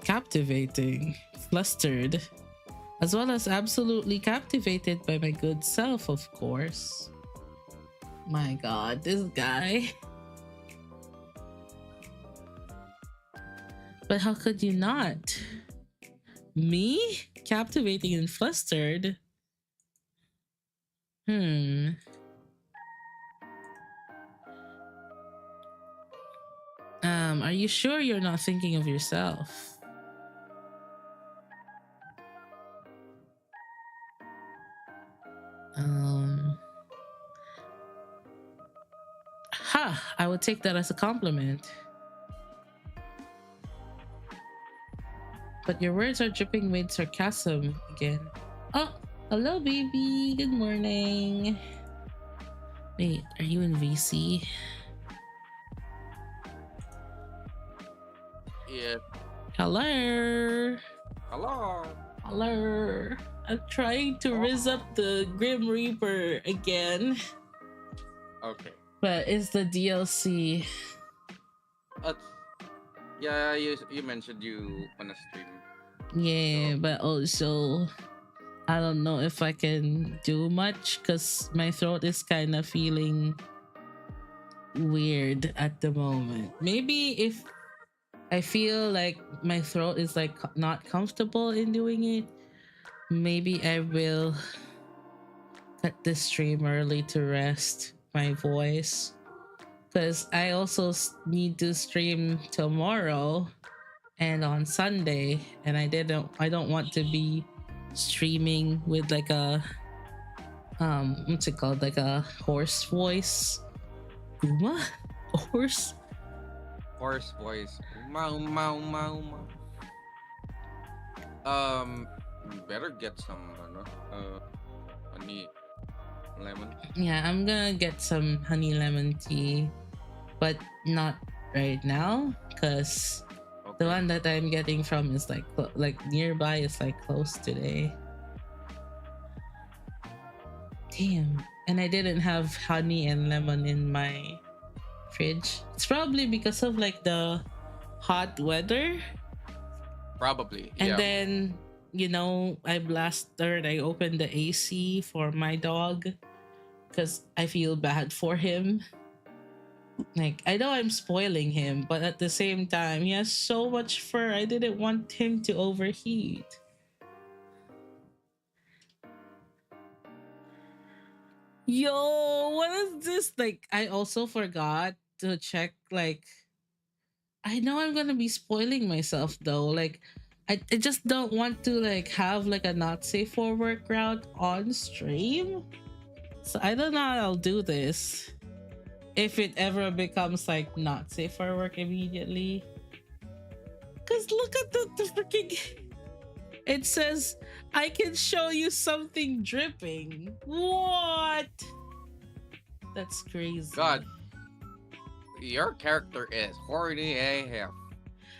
Captivating, flustered, as well as absolutely captivated by my good self, of course. My god, this guy. But how could you not? Me? Captivating and flustered? Are you sure you're not thinking of yourself? I would take that as a compliment. But your words are dripping with sarcasm again. Oh, hello, baby. Good morning. Wait, are you in VC?
Yeah.
Hello.
Hello.
Hello. I'm trying to rizz up the Grim Reaper again.
Okay.
But it's the DLC.
Yeah, you mentioned you wanna stream.
Yeah,
So.
but also I don't know if I can do much because my throat is kind of feeling weird at the moment. Maybe if I feel like my throat is like not comfortable in doing it, maybe I will cut the stream early to rest my voice. Because I also need to stream tomorrow and on Sunday, and I don't want to be streaming with like a what's it called, like a hoarse voice. Uma? A horse?
Hoarse voice. Mau mau mau mau. Better get some honey lemon.
Yeah, I'm gonna get some honey lemon tea, but not right now because the one that I'm getting from is like nearby is like closed today. Damn. And I didn't have honey and lemon in my fridge. It's probably because of like the hot weather.
Probably.
And
yeah.
then, I opened the AC for my dog because I feel bad for him. Like, I know I'm spoiling him, but at the same time, he has so much fur. I didn't want him to overheat. Yo, what is this? Like, I also forgot to check, like, I know I'm gonna be spoiling myself though. Like, I just don't want to like have like a not safe for work route on stream. So I don't know how I'll do this. If it ever becomes like not safe for work immediately. Cause look at the freaking it says I can show you something dripping. What? That's crazy.
God, your character is horny AF.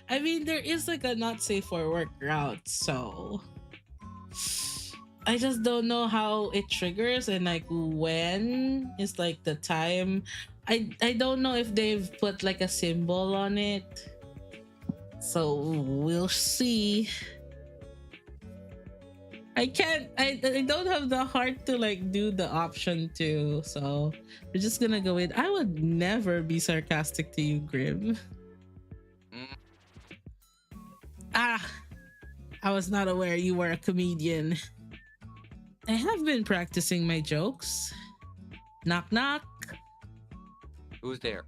I mean, there is like a not safe for work route, so I just don't know how it triggers and like when is like the time. I don't know if they've put like a symbol on it. So we'll see. I don't have the heart to like do the option 2. So we're just gonna go with I would never be sarcastic to you, Grim.
Mm,
Ah, I was not aware you were a comedian. I have been practicing my jokes. Knock knock.
who's there?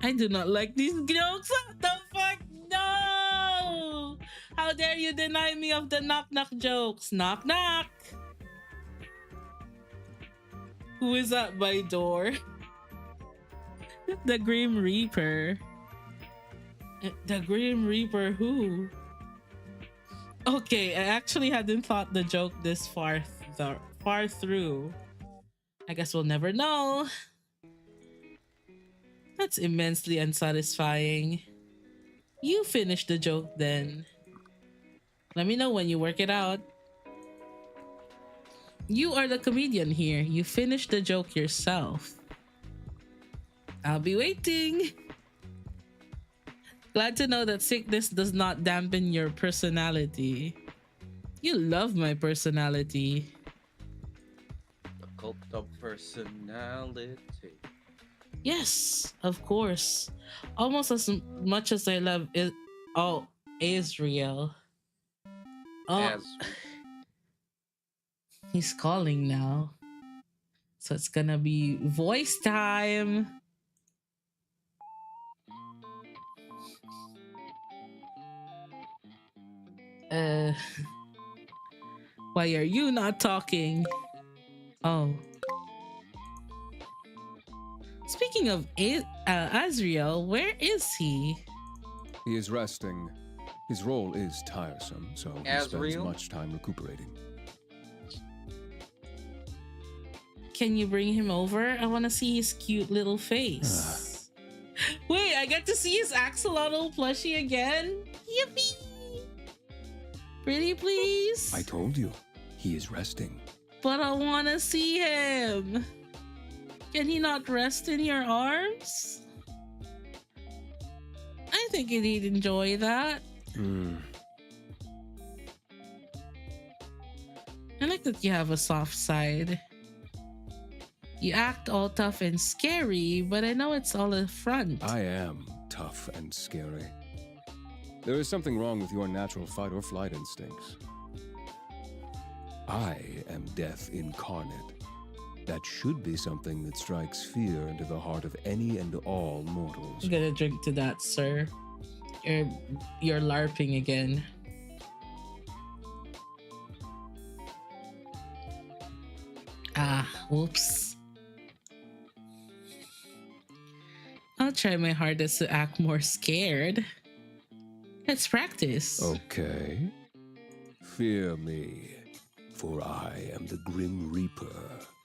I do not like these jokes. What the fuck? No! How dare you deny me of the knock knock jokes? Knock knock. Who is at my door? The Grim Reaper. The Grim Reaper who? Okay, I actually hadn't thought the joke this far through. I guess we'll never know. That's immensely unsatisfying. You finish the joke then. Let me know when you work it out. You are the comedian here. You finish the joke yourself. I'll be waiting. Glad to know that sickness does not dampen your personality. You love my personality.
The cult of personality.
Yes, of course. Almost as much as I love Israel. Oh,
As
he's calling now. So it's gonna be voice time. Uh, why are you not talking? Oh. Speaking of Azriel, where is he?
He is resting. His role is tiresome, so he spends
Azriel?
much time recuperating.
Can you bring him over? I want to see his cute little face. Wait, I get to see his axolotl plushie again? Yippee! Pretty please?
I told you, he is resting.
But I want to see him. Can he not rest in your arms? I think he'd enjoy that. I like that you have a soft side. You act all tough and scary, but I know it's all a front.
I am tough and scary. There is something wrong with your natural fight or flight instincts. I am death incarnate. That should be something that strikes fear into the heart of any and all mortals.
I'm gonna drink to that, sir. You're LARPing again. Ah, whoops. I'll try my hardest to act more scared. Let's practice.
Okay. Fear me, for I am the Grim Reaper,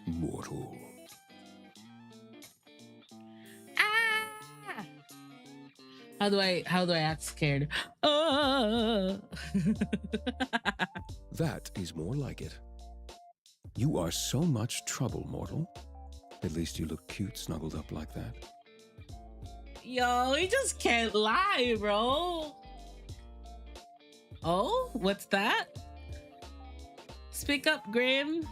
mortal.
Ah! How do I act scared? Ah!
That is more like it. You are so much trouble, mortal. At least you look cute snuggled up like that.
Yo, he just can't lie, bro. Oh, what's that? Speak up, Grim.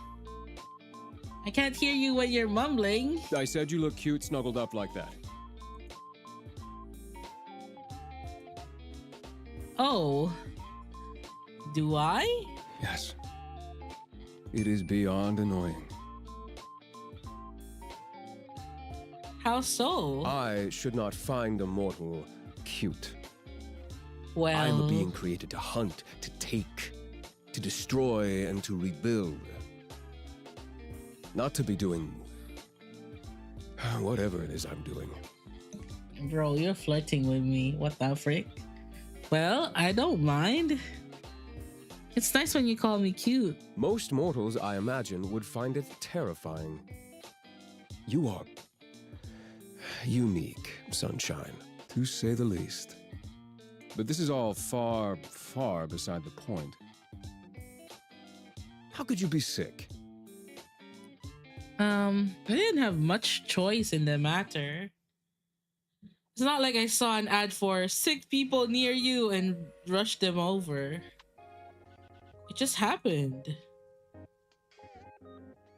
I can't hear you when you're mumbling.
I said you look cute snuggled up like that.
Oh. Do I?
Yes. It is beyond annoying.
How so?
I should not find a mortal cute.
Well,
I am a being created to hunt, to take, to destroy, and to rebuild. Not to be doing whatever it is I'm doing.
bro, you're flirting with me. What the frick? Well, I don't mind. It's nice when you call me cute.
Most mortals, I imagine, would find it terrifying. You are unique, Sunshine, to say the least. But this is all far, far beside the point. How could you be sick?
I didn't have much choice in the matter. It's not like I saw an ad for sick people near you and rushed them over. It just happened.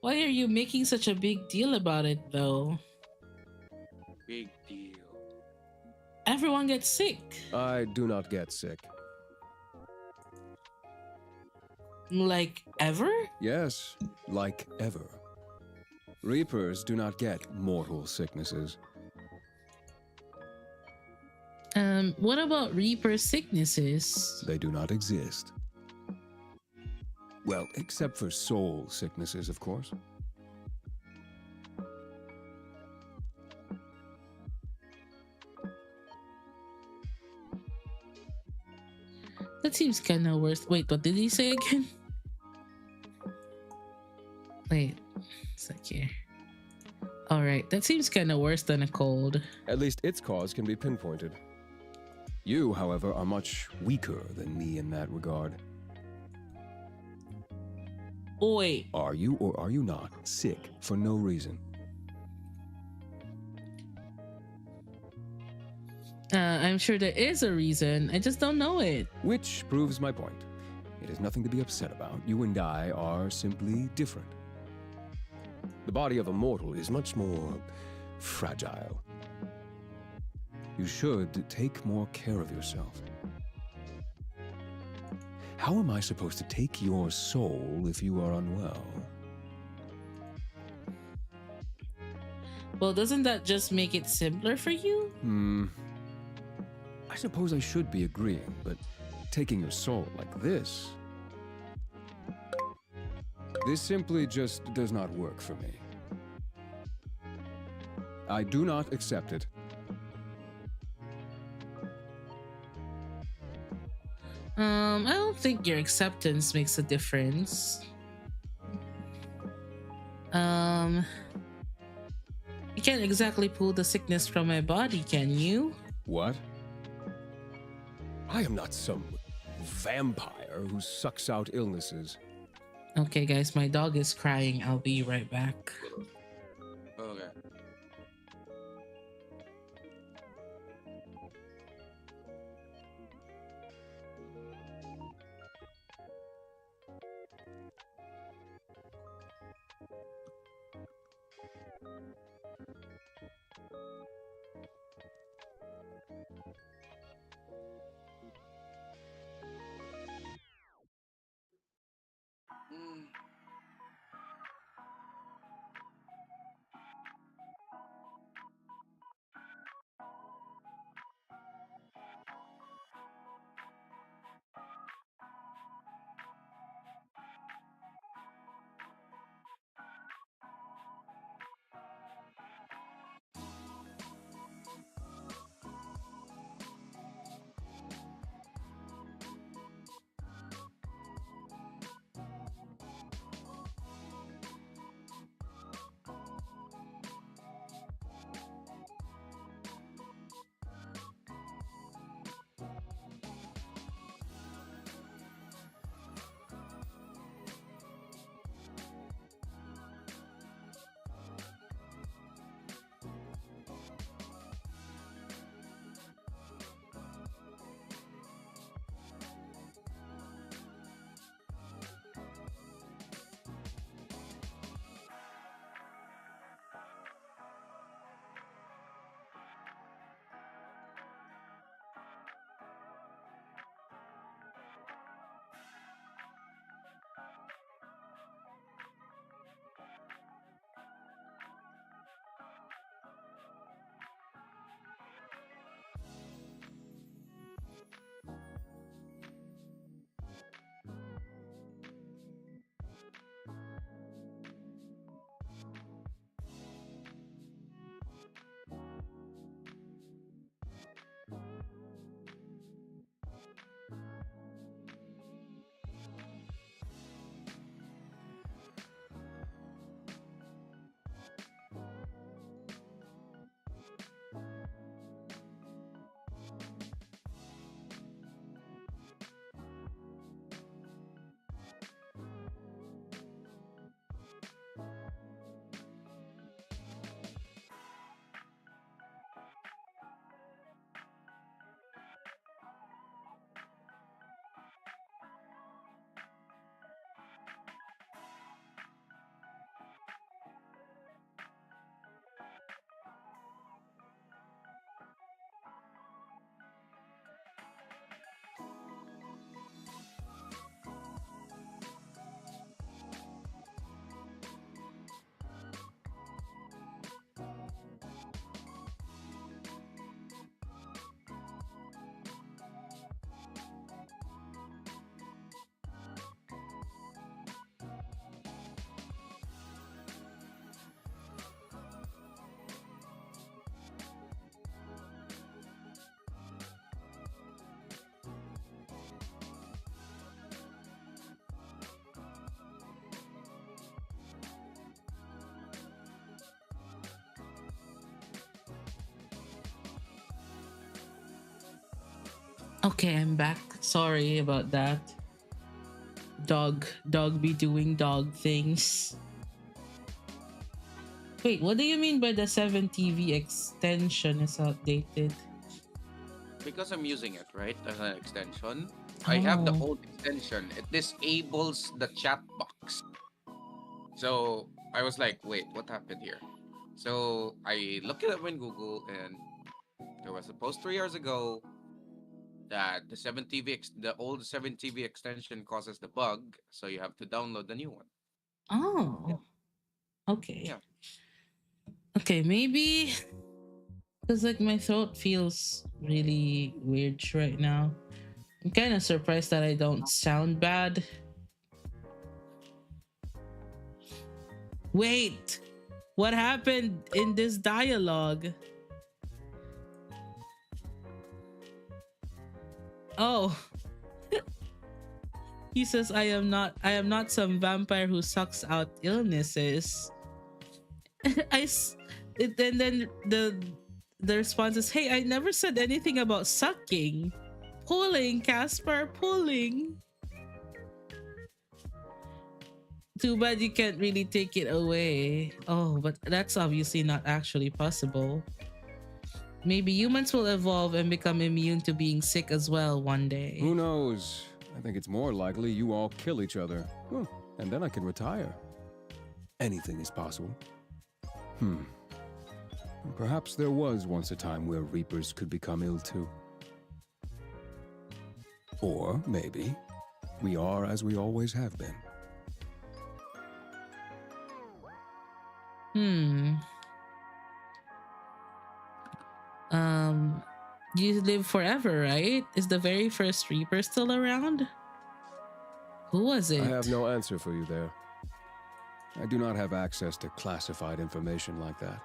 Why are you making such a big deal about it, though?
Big deal.
Everyone gets sick.
I do not get sick.
Like, ever?
Yes, like ever. Reapers do not get mortal sicknesses.
What about Reaper sicknesses?
They do not exist. Well, except for soul sicknesses, of course.
That seems kind of worse. Wait, what did he say again? Wait, it's like here. All right, that seems kind of worse than a cold.
At least its cause can be pinpointed. You, however, are much weaker than me in that regard.
Wait,
Are you or are you not sick for no reason?
I'm sure there is a reason. I just don't know it.
Which proves my point. It is nothing to be upset about. You and I are simply different. The body of a mortal is much more fragile. You should take more care of yourself. How am I supposed to take your soul if you are unwell?
Well, doesn't that just make it simpler for you?
I suppose I should be agreeing, but taking your soul like this... This simply just does not work for me. I do not accept it.
I don't think your acceptance makes a difference. You can't exactly pull the sickness from my body, can you?
What? I am not some vampire who sucks out illnesses.
Okay, guys, my dog is crying. I'll be right back.
Okay.
Okay, I'm back. Sorry about that. Dog be doing dog things. Wait, what do you mean by the 7TV extension is outdated?
Because I'm using it, right, as an extension. I have the
Oh.
old extension. It disables the chat box. So I was like, wait, what happened here? So I looked it up in Google, and there was a post 3 years ago that the old 7TV extension causes the bug, so you have to download the new one. Yeah,
Oh. Okay.
yeah.
Okay, maybe because like my throat feels really weird right now. I'm kind of surprised that I don't sound bad. Wait, what happened in this dialogue? Oh, he says I am not some vampire who sucks out illnesses. I s- and then the response is, "Hey, I never said anything about sucking." Pulling, Casper, pulling. Too bad you can't really take it away. Oh, but that's obviously not actually possible. Maybe humans will evolve and become immune to being sick as well one day.
Who knows? I think it's more likely you all kill each other. And then I can retire. Anything is possible. Perhaps there was once a time where Reapers could become ill too. Or maybe we are as we always have been.
You live forever, right? Is the very first Reaper still around? Who was it?
I have no answer for you there. I do not have access to classified information like that.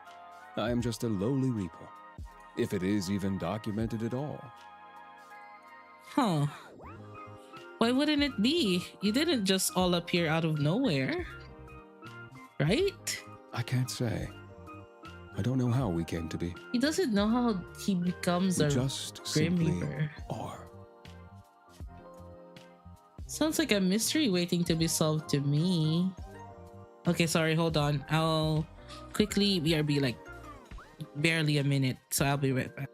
I am just a lowly Reaper, if it is even documented at all.
Huh. Why wouldn't it be? You didn't just all appear out of nowhere. Right?
I can't say. I don't know how we came to be.
He doesn't know how he becomes
We
a
just
Grim
simply
Reaper.
are.
Sounds like a mystery waiting to be solved to me. Okay, sorry, hold on. I'll quickly BRB like barely a minute, so I'll be right back.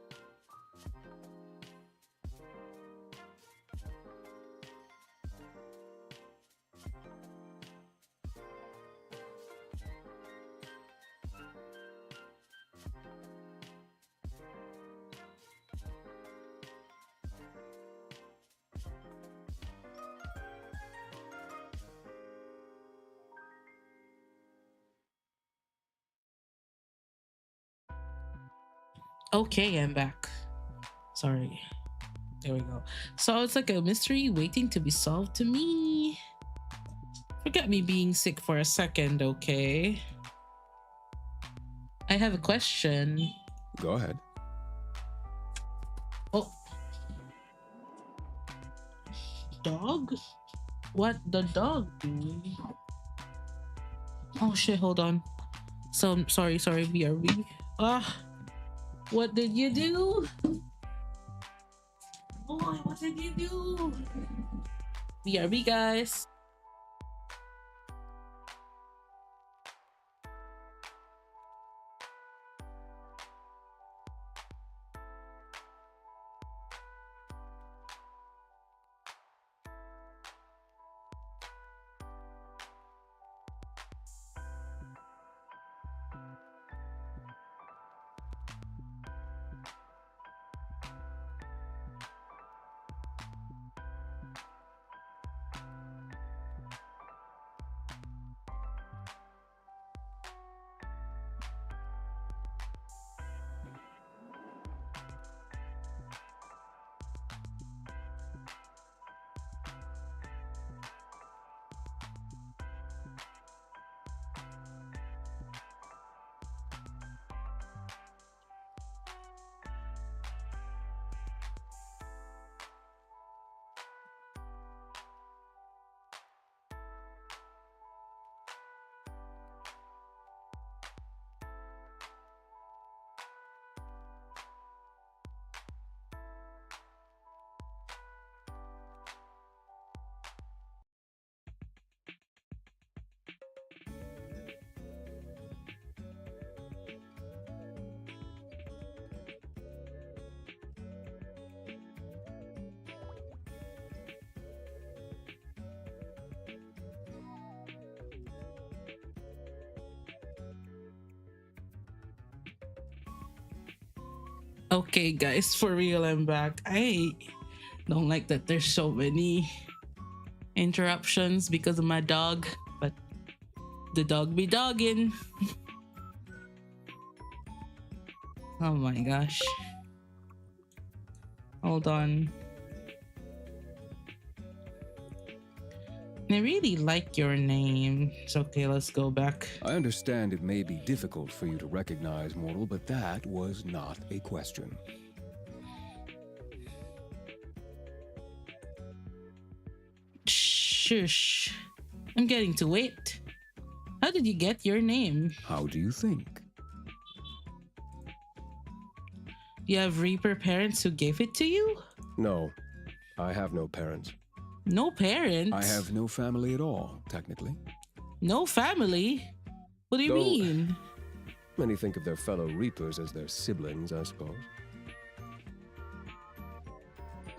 Okay, I'm back. Sorry. There we go. So it's like a mystery waiting to be solved to me. Forget me being sick for a second, okay? I have a question.
Go ahead.
Oh, dog? What the dog do? Oh shit, hold on. So sorry, BRB. What did you do? Boy, what did you do? BRB, guys. Okay, guys, for real, I'm back. I don't like that there's so many interruptions because of my dog, but the dog be dogging. Oh my gosh. Hold on. I really like your name. It's okay, let's go back.
I understand it may be difficult for you to recognize, mortal, but that was not a question.
Shush. I'm getting to wait. How did you get your name?
How do you think?
You have Reaper parents who gave it to you?
No, I have no parents.
No parents?
I have no family at all, technically.
No family? What do you
Though-
mean?
Many think of their fellow Reapers as their siblings, I suppose.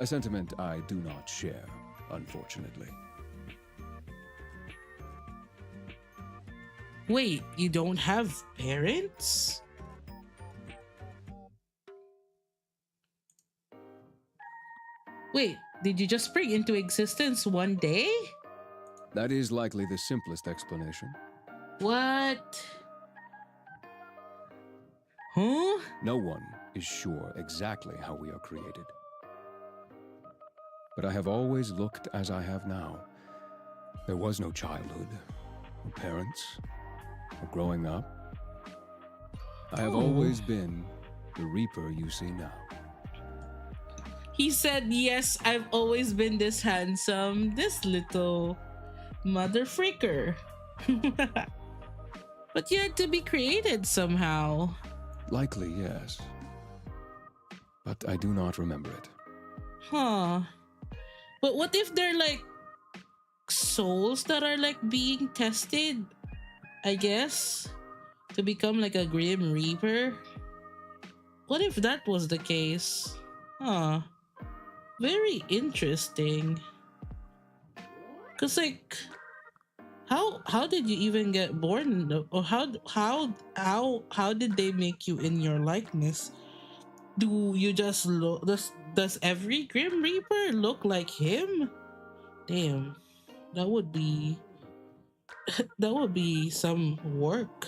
A sentiment I do not share, unfortunately.
Wait, you don't have parents? Wait, did you just spring into existence one day?
That is likely the simplest explanation.
What? Huh?
No one is sure exactly how we are created. But I have always looked as I have now. There was no childhood, or parents, or growing up. I have always been the Reaper you see now.
He said, yes, I've always been this handsome, this little mother freaker. But you had to be created somehow.
Likely, yes. But I do not remember it.
Huh. But what if they're like souls that are like being tested, I guess, to become like a Grim Reaper? What if that was the case? Huh. Very interesting. Cause like, how did you even get born? Or how did they make you in your likeness? Do you just look? Does every Grim Reaper look like him? Damn, that would be that would be some work.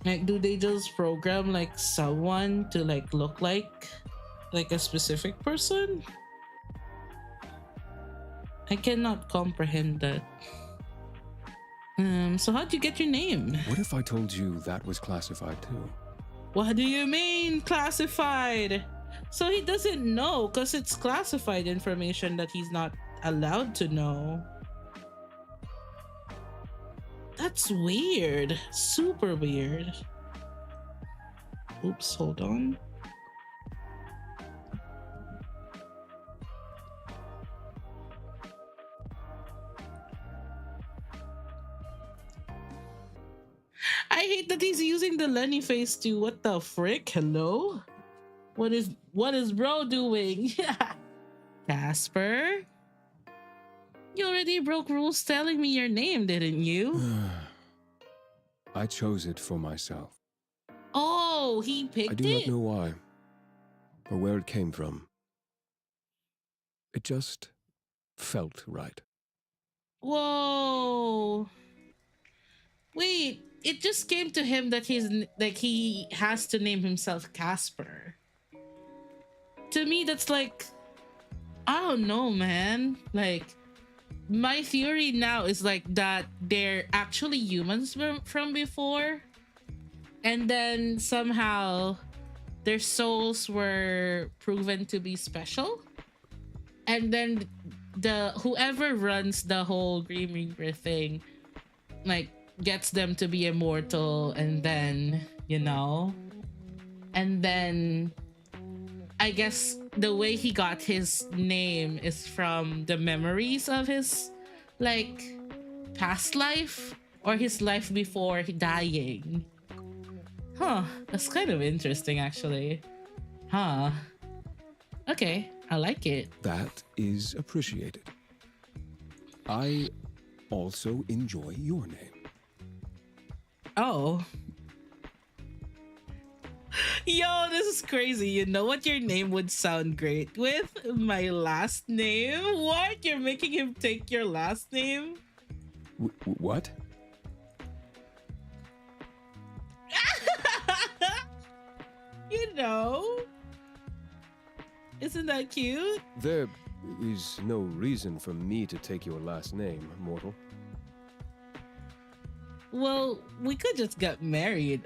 Like, do they just program like someone to like look like a specific person? I cannot comprehend that. So how'd you get your name?
What if I told you that was classified too?
What do you mean classified? So he doesn't know because it's classified information that he's not allowed to know. That's weird. Super weird. Oops, hold on. I hate that he's using the Lenny face too. What the frick? Hello? What is bro doing? Casper? You already broke rules telling me your name, didn't you?
I chose it for myself.
Oh, he picked
I do
it?
not know why, or where it came from. It just felt right.
Whoa. Wait, it just came to him that he has to name himself Casper. To me, that's like, I don't know, man. Like, my theory now is like that they're actually humans from before, and then somehow their souls were proven to be special, and then whoever runs the whole Grim Reaper thing like gets them to be immortal, and then and then I guess the way he got his name is from the memories of his like past life or his life before dying. Huh, that's kind of interesting actually. Huh. Okay, I like it.
That is appreciated. I also enjoy your name.
Oh. Yo, this is crazy. You know what your name would sound great with? My last name? What? You're making him take your last name?
What?
You know? Isn't that cute?
There is no reason for me to take your last name, mortal.
Well, we could just get married.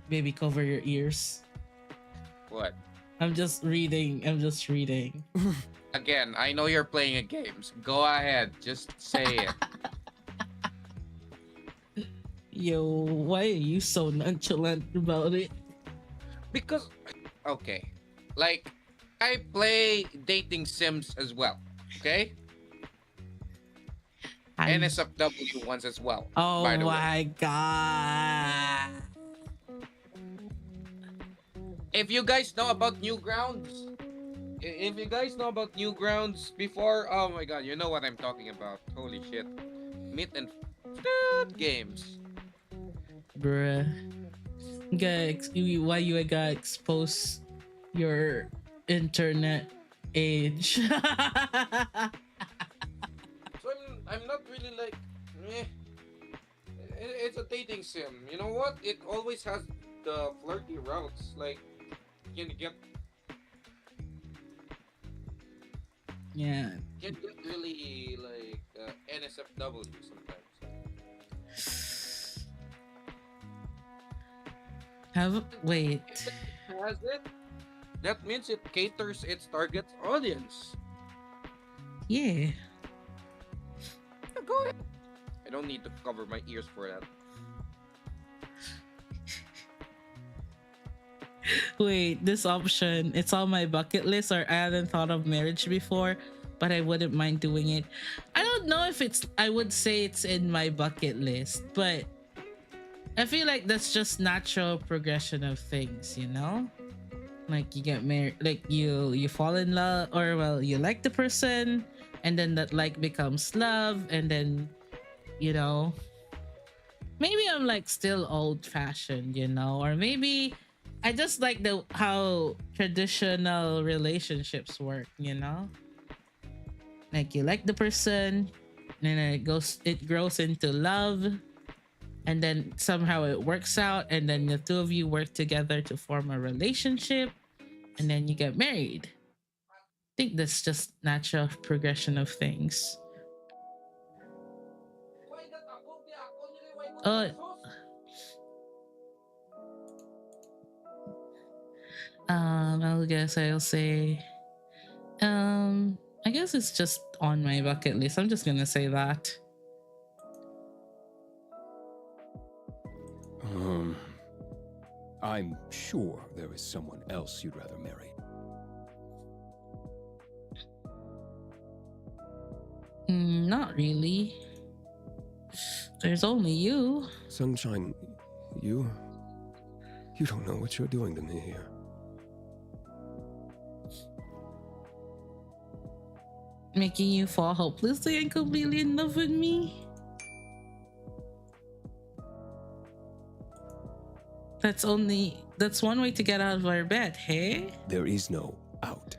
Maybe cover your ears.
What?
I'm just reading.
Again, I know you're playing a games. Go ahead, just say it.
Yo, why are you so nonchalant about it?
Because, okay, like, I play dating sims as well, okay? NSFW ones as well,
Oh
by the way.
my god.
If you guys know about Newgrounds, if you guys know about Newgrounds before, oh my god, you know what I'm talking about. Holy shit. Meet and games.
Bruh. Why you gotta expose your internet age?
So I'm not really like, eh. It's a dating sim. You know what? It always has the flirty routes. Like, you can get
Yeah.
really like NSFW sometimes.
Wait.
If it has it, that means it caters its target audience.
Yeah.
Go ahead. I don't need to cover my ears for that.
Wait, this option, it's on my bucket list, or I hadn't thought of marriage before, but I wouldn't mind doing it. I don't know if I would say it's in my bucket list, but I feel like that's just natural progression of things, you know? Like you get married, like you fall in love, or well, you like the person, and then that like becomes love, and then, you know, maybe I'm like still old fashioned, you know, or maybe I just like how traditional relationships work, you know? Like you like the person, and then it grows into love, and then somehow it works out, and then the two of you work together to form a relationship, and then you get married. I think that's just natural progression of things. Uh, I'll say, I guess it's just on my bucket list. I'm just gonna say that.
I'm sure there is someone else you'd rather marry.
Not really. There's only you.
Sunshine, you don't know what you're doing to me here.
Making you fall hopelessly and completely in love with me? That's one way to get out of our bed, hey?
There is no out.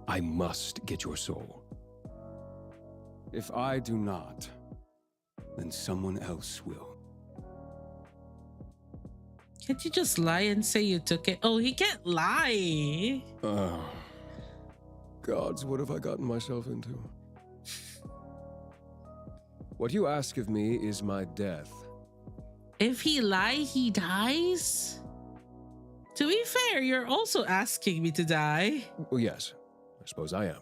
I must get your soul. If I do not, then someone else will.
Can't you just lie and say you took it? Oh, he can't lie.
Gods, what have I gotten myself into? What you ask of me is my death.
If he lie, he dies? To be fair, you're also asking me to die.
Well, yes, I suppose I am.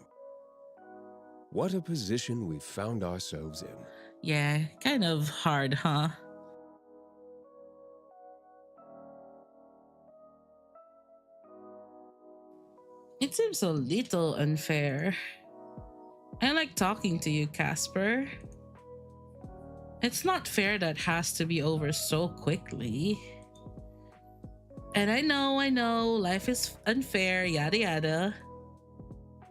What a position we've found ourselves in.
Yeah, kind of hard, huh? It seems a little unfair. I like talking to you, Casper. It's not fair that has to be over so quickly. And I know, life is unfair, yada yada.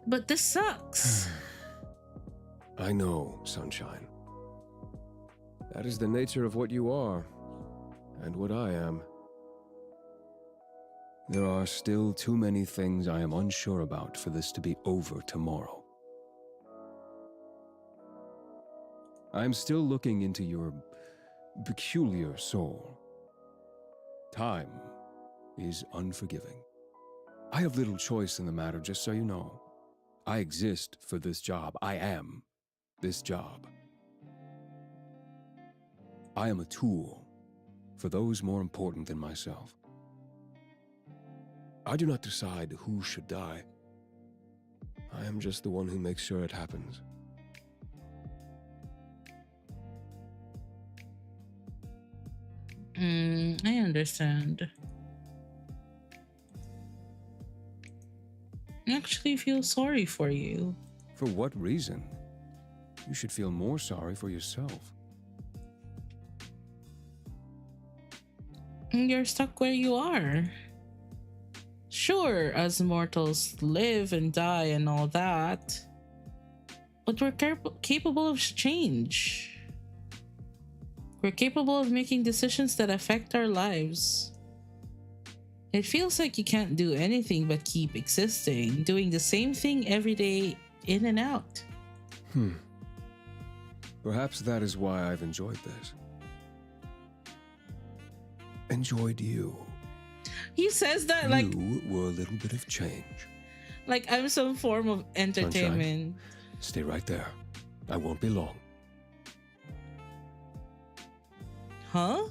But this sucks.
I know, Sunshine. That is the nature of what you are, and what I am. There are still too many things I am unsure about for this to be over tomorrow. I am still looking into your peculiar soul. Time is unforgiving. I have little choice in the matter, just so you know. I exist for this job. I am this job. I am a tool for those more important than myself. I do not decide who should die. I am just the one who makes sure it happens.
I understand. I actually feel sorry for you.
For what reason? You should feel more sorry for yourself.
You're stuck where you are. Sure, as mortals live and die and all that, but we're capable of change. We're capable of making decisions that affect our lives. It feels like you can't do anything but keep existing, doing the same thing every day, in and out.
Perhaps that is why I've enjoyed this. Enjoyed you.
He says that like
You were a little bit of change.
like I'm some form of entertainment.
Sunshine, stay right there. I won't be long.
Huh?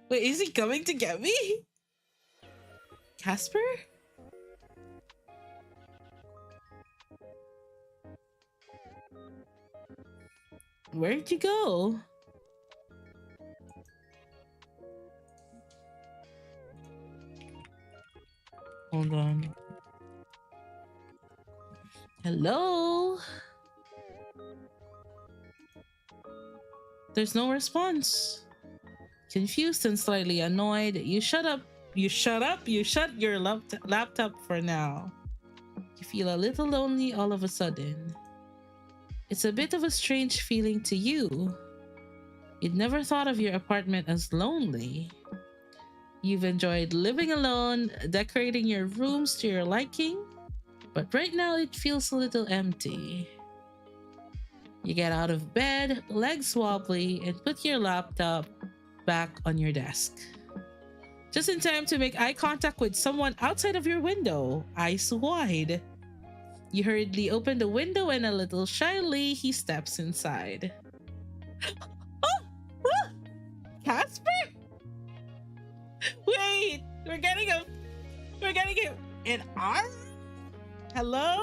Wait, is he coming to get me? Casper? Where'd you go? Hold on. Hello? There's no response. Confused and slightly annoyed, you shut your laptop for now. You feel a little lonely all of a sudden. It's a bit of a strange feeling to you. You'd never thought of your apartment as lonely. You've enjoyed living alone, decorating your rooms to your liking, but right now it feels a little empty. You get out of bed, legs wobbly, and put your laptop back on your desk. Just in time to make eye contact with someone outside of your window, eyes wide. You hurriedly open the window and a little shyly, he steps inside. Oh! Casper? Wait, we're getting an arm? Hello?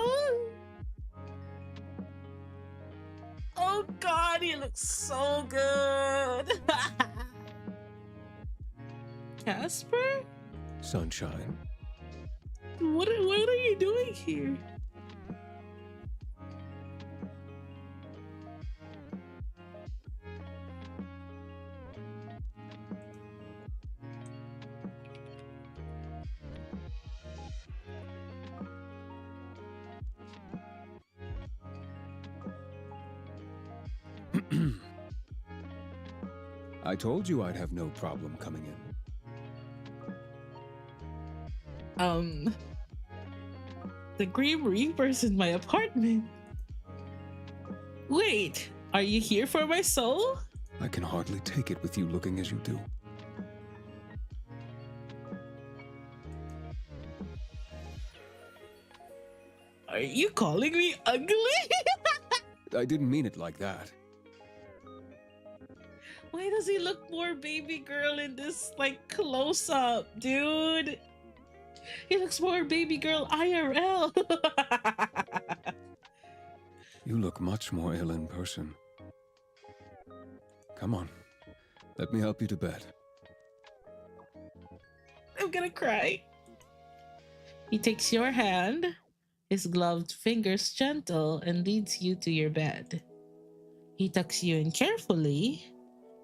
Oh god, he looks so good. Casper?
Sunshine.
What are you doing here?
I told you I'd have no problem coming in.
The Grim Reaper's in my apartment. Wait, are you here for my soul?
I can hardly take it with you looking as you do.
Are you calling me ugly?
I didn't mean it like that.
Why does he look more baby girl in this like close up, dude? He looks more baby girl IRL.
You look much more ill in person. Come on, let me help you to bed.
I'm gonna cry. He takes your hand, his gloved fingers gentle, and leads you to your bed. He tucks you in carefully,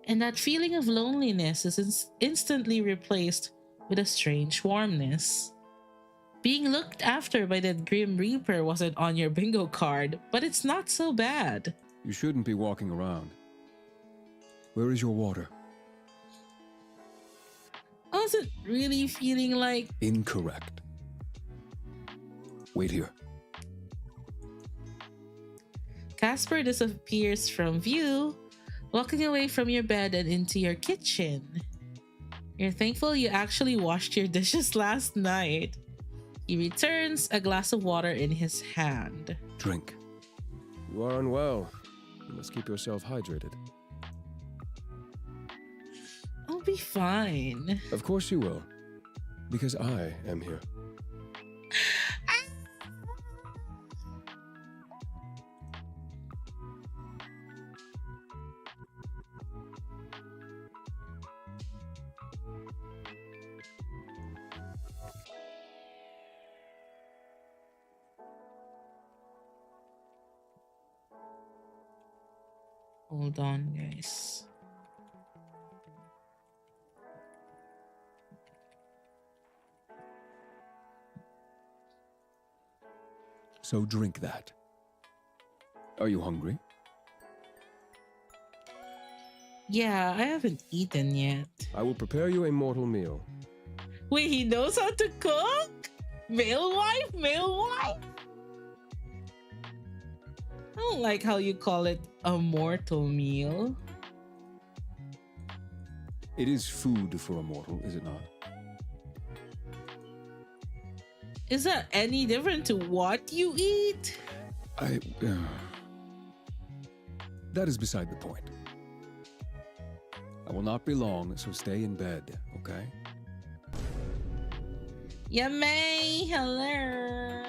and that feeling of loneliness is instantly replaced with a strange warmness. Being looked after by that Grim Reaper wasn't on your bingo card, but it's not so bad.
You shouldn't be walking around. Where is your water?
I wasn't really feeling like.
Incorrect. Wait here.
Casper disappears from view, walking away from your bed and into your kitchen. You're thankful you actually washed your dishes last night. He returns, a glass of water in his hand.
Drink. You are unwell. You must keep yourself hydrated.
I'll be fine.
Of course you will. Because I am here.
Hold on, guys.
So drink that. Are you hungry?
Yeah, I haven't eaten yet.
I will prepare you a mortal meal.
Wait, he knows how to cook? Male wife? Male wife? I don't like how you call it a mortal meal.
It is food for a mortal, is it not?
Is that any different to what you eat?
That is beside the point. I will not be long, so stay in bed, okay?
Yummy! Hello!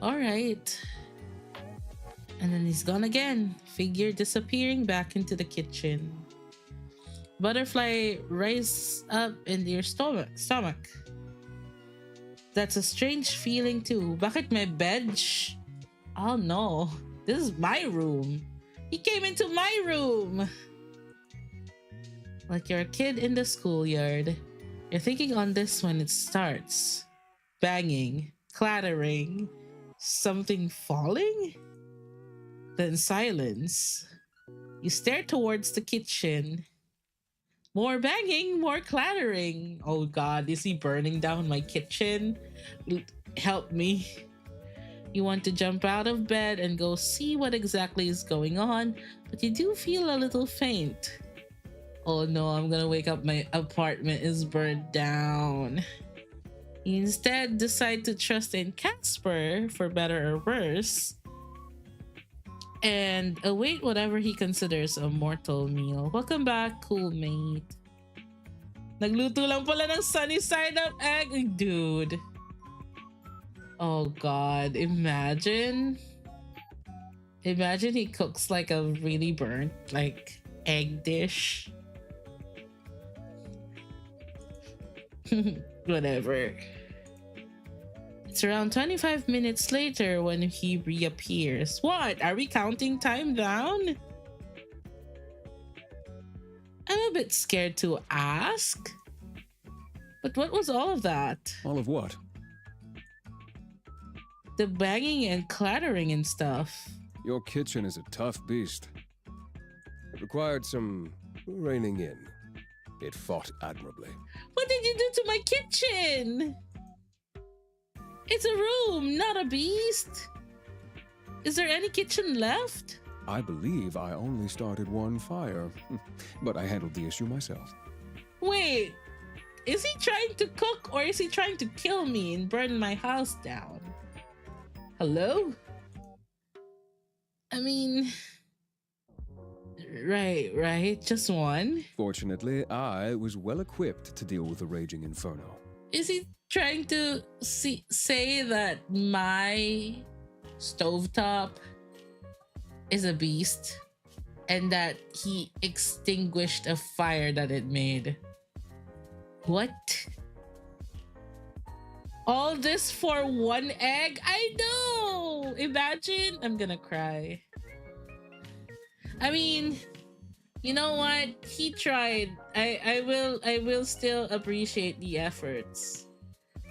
Alright. And then he's gone again. Figure disappearing back into the kitchen. Butterfly rise up into your stomach. That's a strange feeling too. Bakit may bed? Oh no. This is my room. He came into my room. Like you're a kid in the schoolyard. You're thinking on this when it starts. Banging. Clattering. Something falling? Then silence. You stare towards the kitchen. More banging, more clattering. Oh god, is he burning down my kitchen? Help me. You want to jump out of bed and go see what exactly is going on, but you do feel a little faint. Oh no, I'm gonna wake up, my apartment is burned down. You instead decide to trust in Casper, for better or worse, and await whatever he considers a mortal meal. Welcome back, cool mate. Nagluto lang pala ng sunny side up egg. Dude. Oh god, imagine. Imagine he cooks like a really burnt, like, egg dish. Whatever. It's around 25 minutes later when he reappears. What? Are we counting time down? I'm a bit scared to ask. But what was all of that?
All of what?
The banging and clattering and stuff.
Your kitchen is a tough beast. It required some reining in. It fought admirably.
What did you do to my kitchen? It's a room, not a beast. Is there any kitchen left?
I believe I only started one fire, but I handled the issue myself.
Wait, is he trying to cook or is he trying to kill me and burn my house down? Hello? I mean, right, just one.
Fortunately, I was well equipped to deal with the raging inferno.
Is he trying to say that my stovetop is a beast and that he extinguished a fire that it made? What? All this for one egg? I know! Imagine. I'm gonna cry. I mean, you know what? He tried. I will still appreciate the efforts.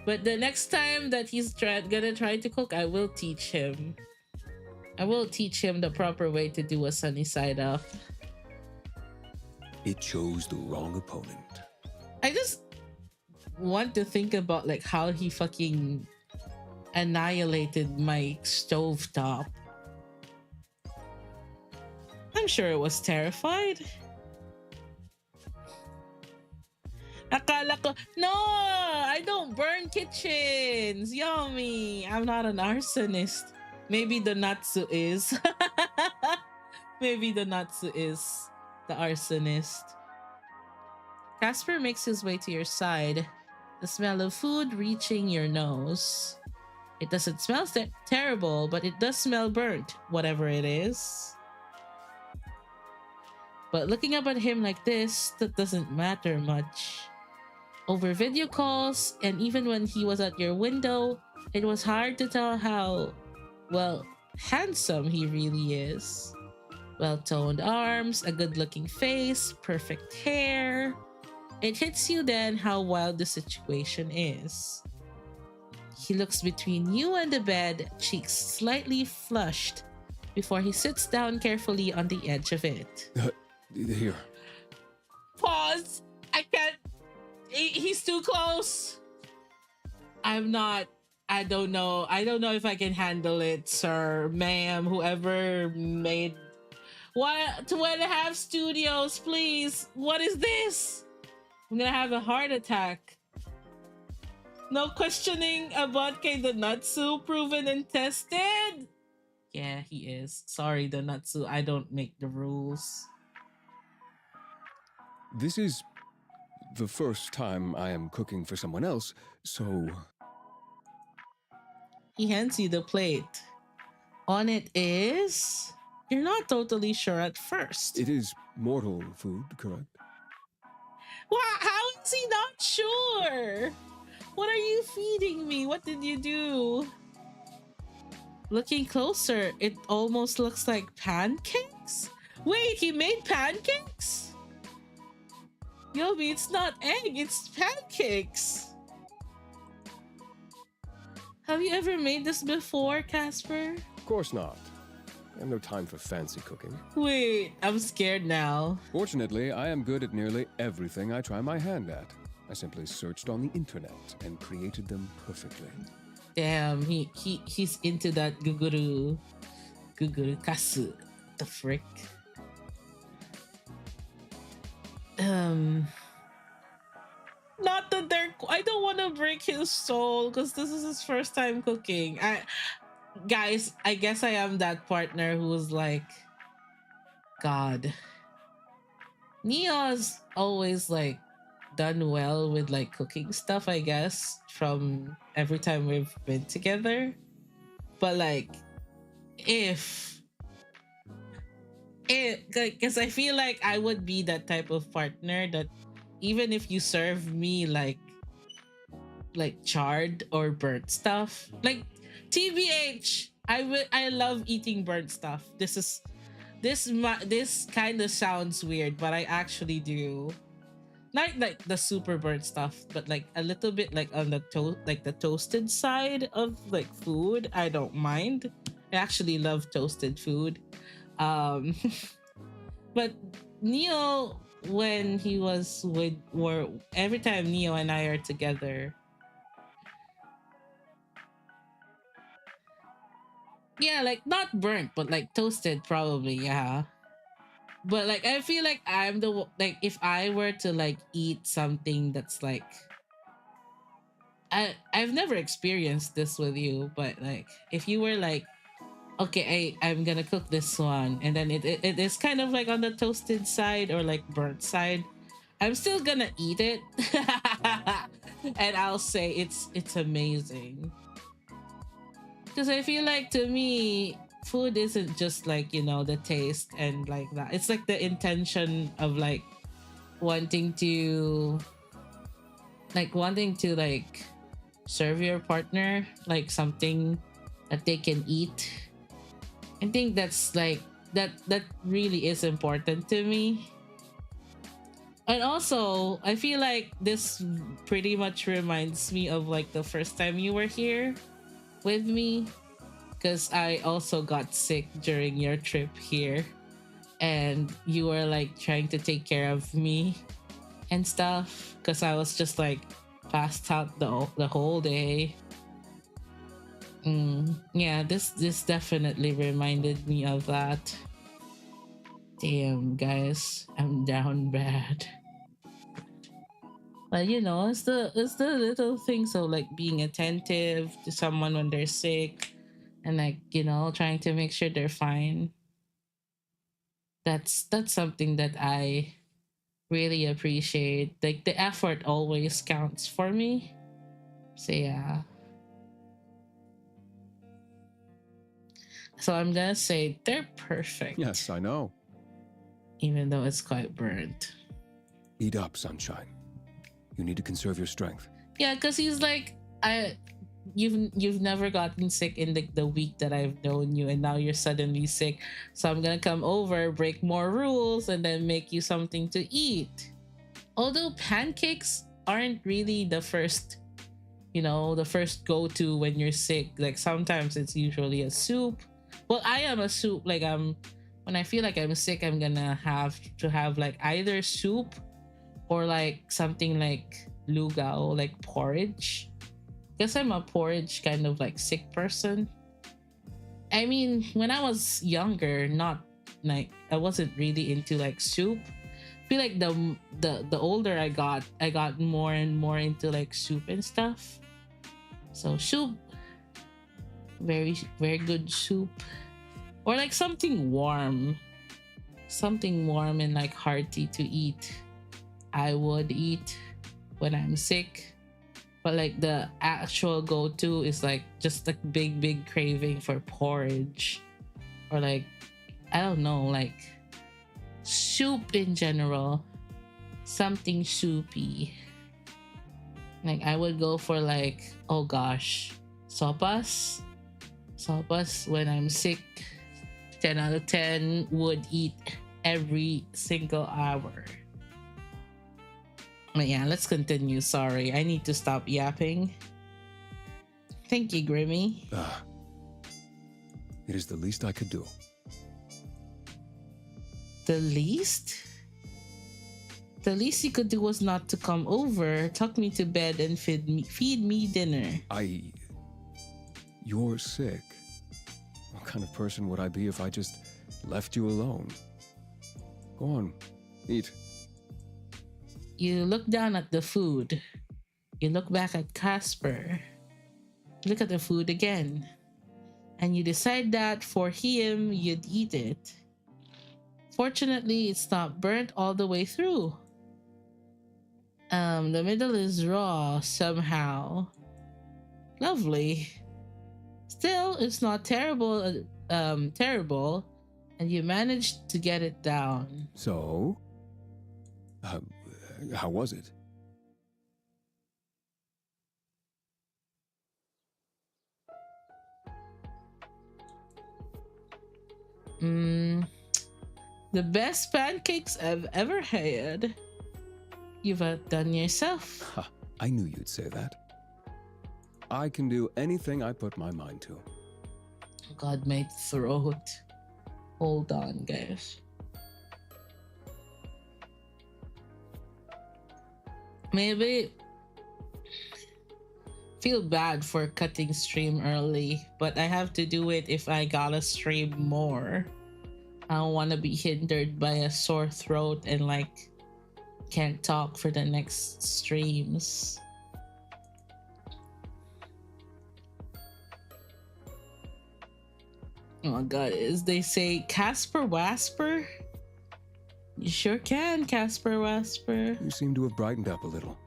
But the next time that he's gonna try to cook, I will teach him. I will teach him the proper way to do a sunny side up.
It chose the wrong opponent.
I just want to think about like how he fucking annihilated my stovetop. I'm sure it was terrified. Akala ko, no, I don't burn kitchens. Yummy. I'm not an arsonist. Maybe the Natsu is. Maybe the Natsu is the arsonist. Casper makes his way to your side, the smell of food reaching your nose. It doesn't smell terrible, but it does smell burnt, whatever it is. But looking up at him like this, that doesn't matter much. Over video calls, and even when he was at your window, it was hard to tell how, well, handsome he really is. Well-toned arms, a good-looking face, perfect hair. It hits you then how wild the situation is. He looks between you and the bed, cheeks slightly flushed, before he sits down carefully on the edge of it.
Here.
Pause! I can't. He's too close. I'm not. I don't know. I don't know if I can handle it, sir, ma'am, whoever made. What? 2.5 studios, please. What is this? I'm gonna have a heart attack. No questioning about Kay the Natsu, proven and tested? Yeah, he is. Sorry, the Natsu. I don't make the rules.
This is the first time I am cooking for someone else, so...
He hands you the plate. On it is... You're not totally sure at first.
It is mortal food, correct?
How is he not sure? What are you feeding me? What did you do? Looking closer, it almost looks like pancakes? Wait, he made pancakes? Yobi, it's not egg, it's pancakes. Have you ever made this before, Casper?
Of course not. I have no time for fancy cooking.
Wait, I'm scared now.
Fortunately, I am good at nearly everything I try my hand at. I simply searched on the internet and created them perfectly.
Damn, he's into that guguru kasu. The frick? Not that I don't want to break his soul because this is his first time cooking. Guys, I guess I am that partner who's like, God. Neo's always like done well with like cooking stuff, I guess, from every time we've been together. But like, because I feel like I would be that type of partner that even if you serve me like charred or burnt stuff, like TBH, I love eating burnt stuff. This kind of sounds weird, but I actually do. Not like the super burnt stuff, but like a little bit like on the like the toasted side of like food. I don't mind. I actually love toasted food. But Neo, when he was every time Neo and I are together, yeah, like not burnt, but like toasted, probably, yeah. But like I feel like I'm like if I were to like eat something that's like I've never experienced this with you, but like if you were like, okay, I'm gonna cook this one, and then it is kind of like on the toasted side or like burnt side, I'm still gonna eat it. And I'll say it's amazing. Because I feel like to me, food isn't just like, you know, the taste and like that. It's like the intention of like wanting to serve your partner like something that they can eat. I think that's like that really is important to me. And also, I feel like this pretty much reminds me of like the first time you were here with me, because I also got sick during your trip here, and you were like trying to take care of me and stuff because I was just like passed out the whole day. Yeah, this definitely reminded me of that. Damn, guys, I'm down bad. But you know, it's the little things of like being attentive to someone when they're sick, and like trying to make sure they're fine. That's something that I really appreciate. Like the effort always counts for me. So yeah. So I'm gonna say they're perfect.
Yes, I know.
Even though it's quite burnt.
Eat up, sunshine. You need to conserve your strength.
Yeah, because he's like, you've never gotten sick in the week that I've known you, and now you're suddenly sick. So I'm gonna come over, break more rules, and then make you something to eat. Although pancakes aren't really the first go-to when you're sick. Like sometimes it's usually a soup. Well, I am a soup. Like when I feel like I'm sick, I'm gonna have to have like either soup or like something like lugao, like porridge. Guess I'm a porridge kind of like sick person. I mean, when I was younger, not like I wasn't really into like soup. I feel like the older I got more and more into like soup and stuff. So soup, very very good soup, or like something warm and like hearty to eat. I would eat when I'm sick, but like the actual go-to is like just like big craving for porridge, or like I don't know, like soup in general, something soupy. Like I would go for like, oh gosh, sopas when I'm sick. 10 out of 10 would eat every single hour. But yeah, let's continue. Sorry, I need to stop yapping. Thank you, Grimmy.
It is the least I could do.
The least? The least you could do was not to come over, tuck me to bed, and feed me dinner.
You're sick. What kind of person would I be if I just left you alone? Go on, eat.
You look down at the food. You look back at Casper. Look at the food again. And you decide that for him, you'd eat it. Fortunately, it's not burnt all the way through. The middle is raw somehow. Lovely. Still, it's not terrible, and you managed to get it down.
So, how was it?
The best pancakes I've ever had. You've outdone yourself.
Ha, I knew you'd say that. I can do anything I put my mind to.
God, my throat. Hold on, guys. Maybe feel bad for cutting stream early, but I have to do it if I gotta stream more. I don't want to be hindered by a sore throat and like can't talk for the next streams. Oh my god, as they say, Casper Wasper? You sure can, Casper Wasper.
You seem to have brightened up a little,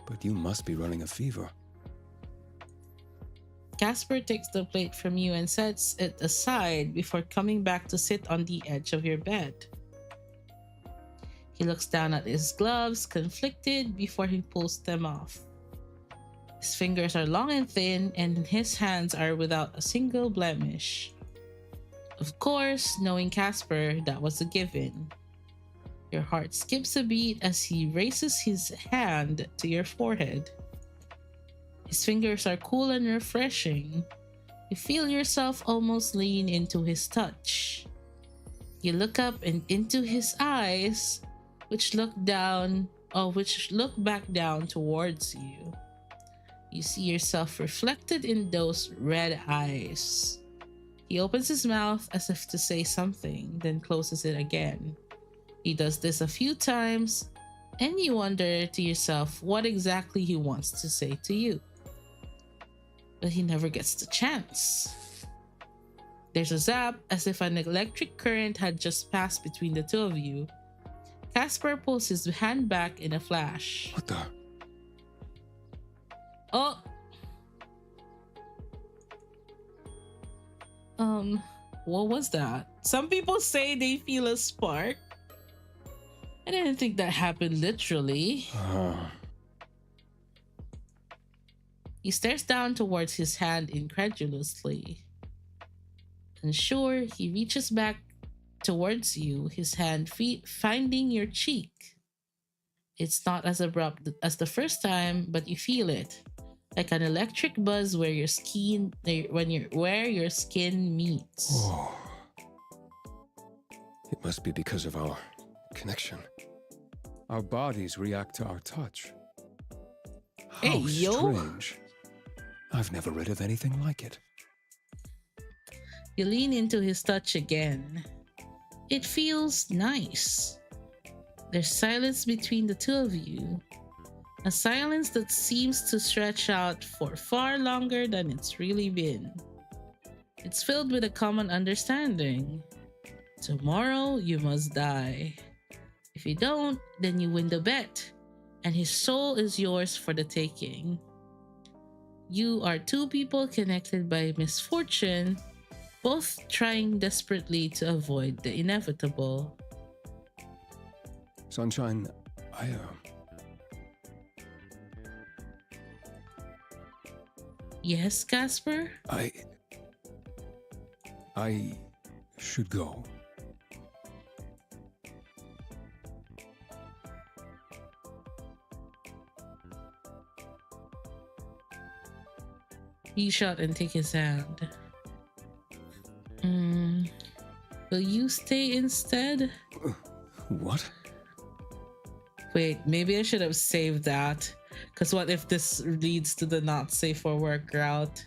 but you must be running a fever.
Casper takes the plate from you and sets it aside before coming back to sit on the edge of your bed. He looks down at his gloves, conflicted, before he pulls them off. His fingers are long and thin, and his hands are without a single blemish. Of course, knowing Casper, that was a given. Your heart skips a beat as he raises his hand to your forehead. His fingers are cool and refreshing. You feel yourself almost lean into his touch. You look up and into his eyes, which look back down towards you. You see yourself reflected in those red eyes. He opens his mouth as if to say something, then closes it again. He does this a few times, and you wonder to yourself what exactly he wants to say to you. But he never gets the chance. There's a zap as if an electric current had just passed between the two of you. Casper pulls his hand back in a flash.
What the?
Oh! What was that? Some people say they feel a spark. I didn't think that happened literally. He stares down towards his hand incredulously. Unsure, he reaches back towards you, his hand finding your cheek. It's not as abrupt as the first time, but you feel it, like an electric buzz where your skin meets.
Oh. It must be because of our connection. Our bodies react to our touch. How
Hey, yo.
strange. I've never read of anything like it.
You lean into his touch again. It feels nice. There's silence between the two of you. A silence that seems to stretch out for far longer than it's really been. It's filled with a common understanding. Tomorrow you must die. If you don't, then you win the bet, and his soul is yours for the taking. You are two people connected by misfortune, both trying desperately to avoid the inevitable.
Sunshine,
Yes, Casper?
I should go.
Reach out and take his hand. Will you stay instead?
What?
Wait, maybe I should have saved that. Because what if this leads to the not safe for work route?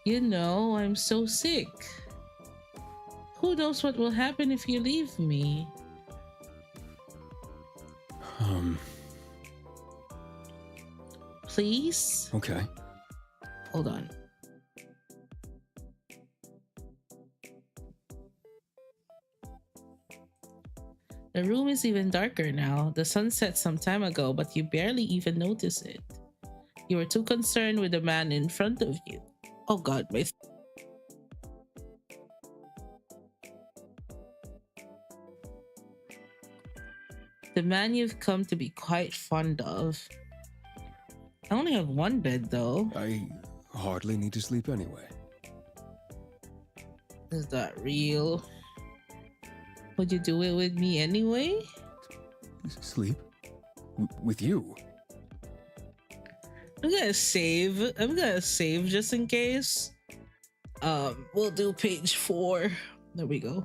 You know, I'm so sick. Who knows what will happen if you leave me? Please?
Okay.
Hold on. The room is even darker now. The sun set some time ago, but you barely even notice it. You were too concerned with the man in front of you. Oh god, the man you've come to be quite fond of. I only have one bed though.
I hardly need to sleep anyway.
Is that real? Would you do it with me anyway?
Sleep? With you?
I'm gonna save just in case. We'll do page 4. There we go.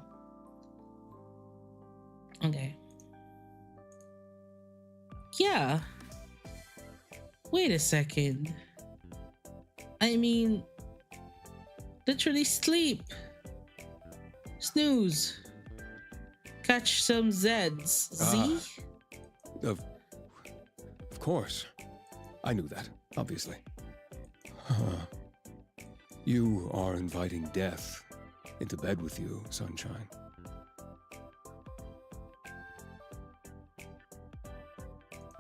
Okay. Yeah. Wait a second. I mean, literally sleep. Snooze. Catch some Zeds. Z?
Of course. I knew that, obviously. You are inviting death into bed with you, Sunshine.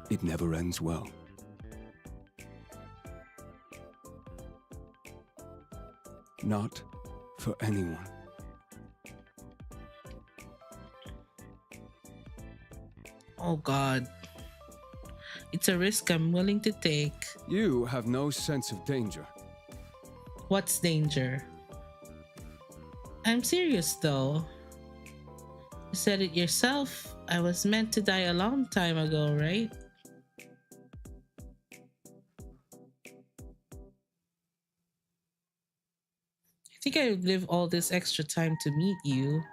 It never ends well. Not for anyone.
Oh god. It's a risk I'm willing to take.
You have no sense of danger.
What's danger? I'm serious though. You said it yourself. I was meant to die a long time ago, right? I think I would live all this extra time to meet you.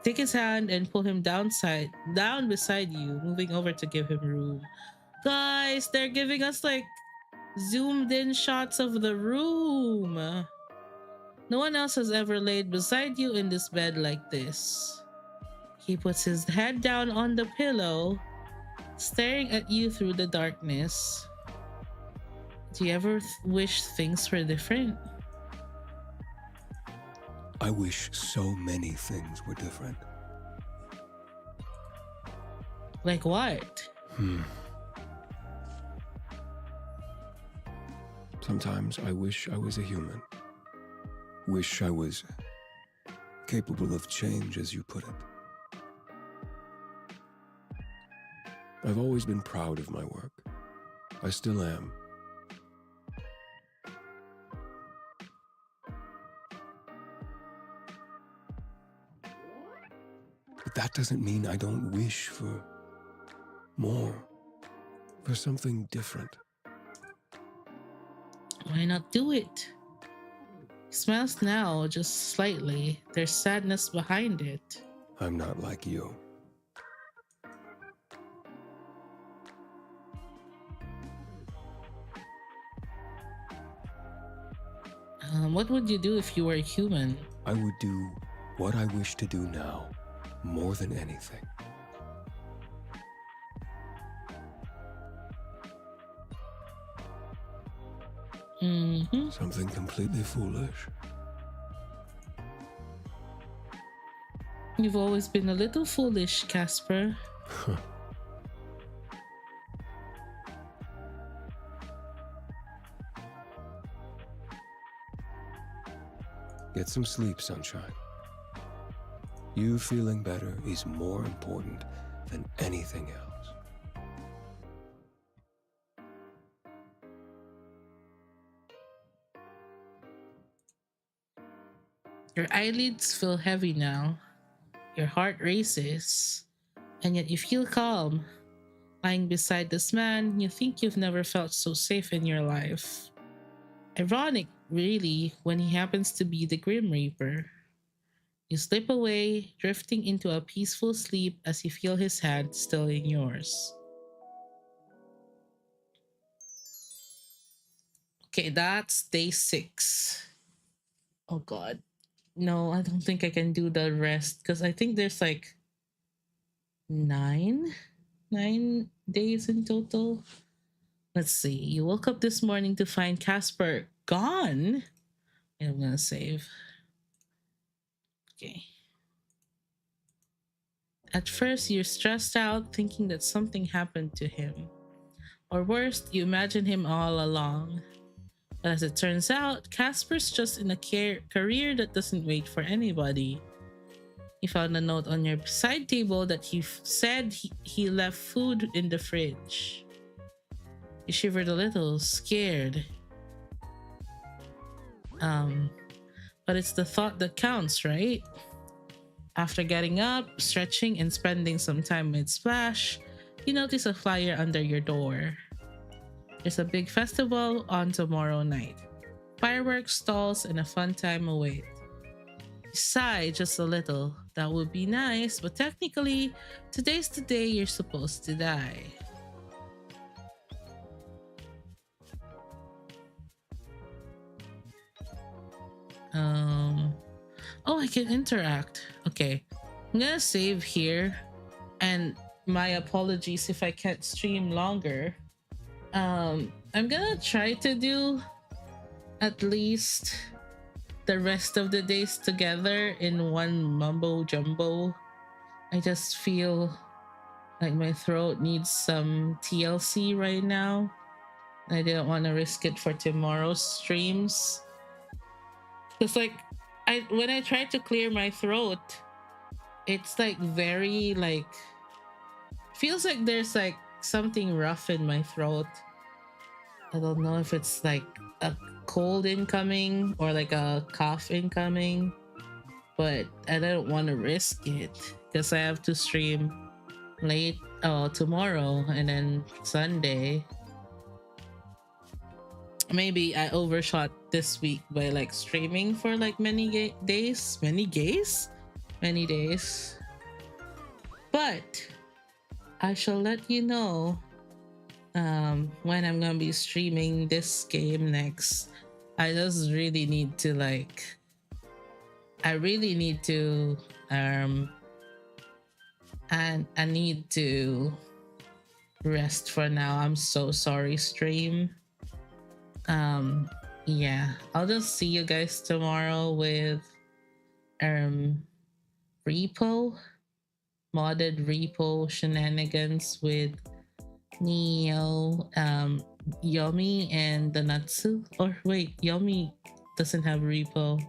Take his hand and pull him down beside you, moving over to give him room. Guys, they're giving us like zoomed in shots of the room. No one else has ever laid beside you in this bed like this. He puts his head down on the pillow, staring at you through the darkness. Do you ever wish things were different?
I wish so many things were different.
Like what?
Sometimes I wish I was a human. Wish I was capable of change, as you put it. I've always been proud of my work. I still am. But that doesn't mean I don't wish for more, for something different.
Why not do it? He smiles now, just slightly. There's sadness behind it.
I'm not like you.
What would you do if you were a human?
I would do what I wish to do now, more than anything. Something completely foolish.
You've always been a little foolish, Casper.
Get some sleep, sunshine. You feeling better is more important than anything else.
Your eyelids feel heavy now. Your heart races. And yet you feel calm. Lying beside this man, you think you've never felt so safe in your life. Ironic, really, when he happens to be the Grim Reaper. You slip away, drifting into a peaceful sleep as you feel his hand still in yours. Okay, that's day 6. Oh god. No, I don't think I can do the rest because I think there's like 9 days in total. Let's see. You woke up this morning to find Casper gone. And I'm gonna save. Okay. At first, you're stressed out, thinking that something happened to him. Or worse, you imagine him all along. But as it turns out, Casper's just in a career that doesn't wait for anybody. He found a note on your side table that he said he left food in the fridge. You shivered a little, scared. But it's the thought that counts, right? After getting up, stretching, and spending some time with Splash, you notice a flyer under your door. There's a big festival on tomorrow night. Fireworks, stalls, and a fun time await. You sigh just a little. That would be nice, but technically, today's the day you're supposed to die. Oh, I can interact. Okay. I'm gonna save here. And my apologies if I can't stream longer. I'm gonna try to do at least the rest of the days together in one mumbo jumbo. I just feel like my throat needs some TLC right now. I didn't want to risk it for tomorrow's streams. It's like when I try to clear my throat, it's like very like feels like there's like something rough in my throat. I don't know if it's like a cold incoming or like a cough incoming, but I don't want to risk it because I have to stream late tomorrow and then Sunday. maybe I overshot this week by like streaming for like many days. But I shall let you know when I'm gonna be streaming this game next. I just really need to like I really need to and I need to rest for now. I'm so sorry, stream. Um yeah, I'll just see you guys tomorrow with um repo modded repo shenanigans with Neo, Yomi, and the Natsu. Or wait, Yomi doesn't have repo.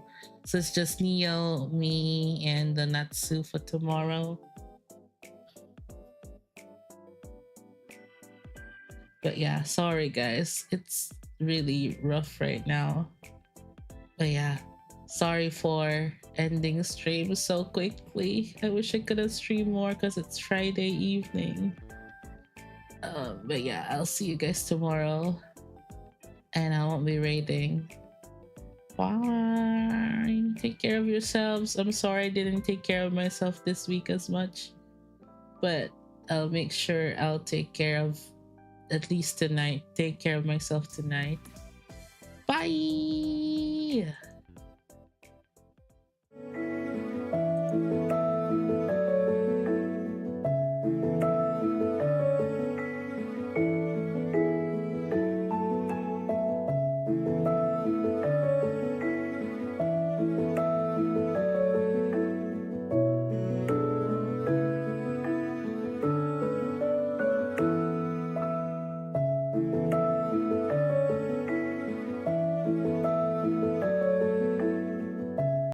So it's just Neo, me, and the Natsu for tomorrow. But yeah, sorry guys. It's really rough right now. But yeah, sorry for ending stream so quickly. I wish I could have streamed more because it's Friday evening. But yeah, I'll see you guys tomorrow. And I won't be raiding. Bye. Take care of yourselves. I'm sorry I didn't take care of myself this week as much. But I'll make sure I'll take care of at least tonight. Take care of myself tonight. Bye.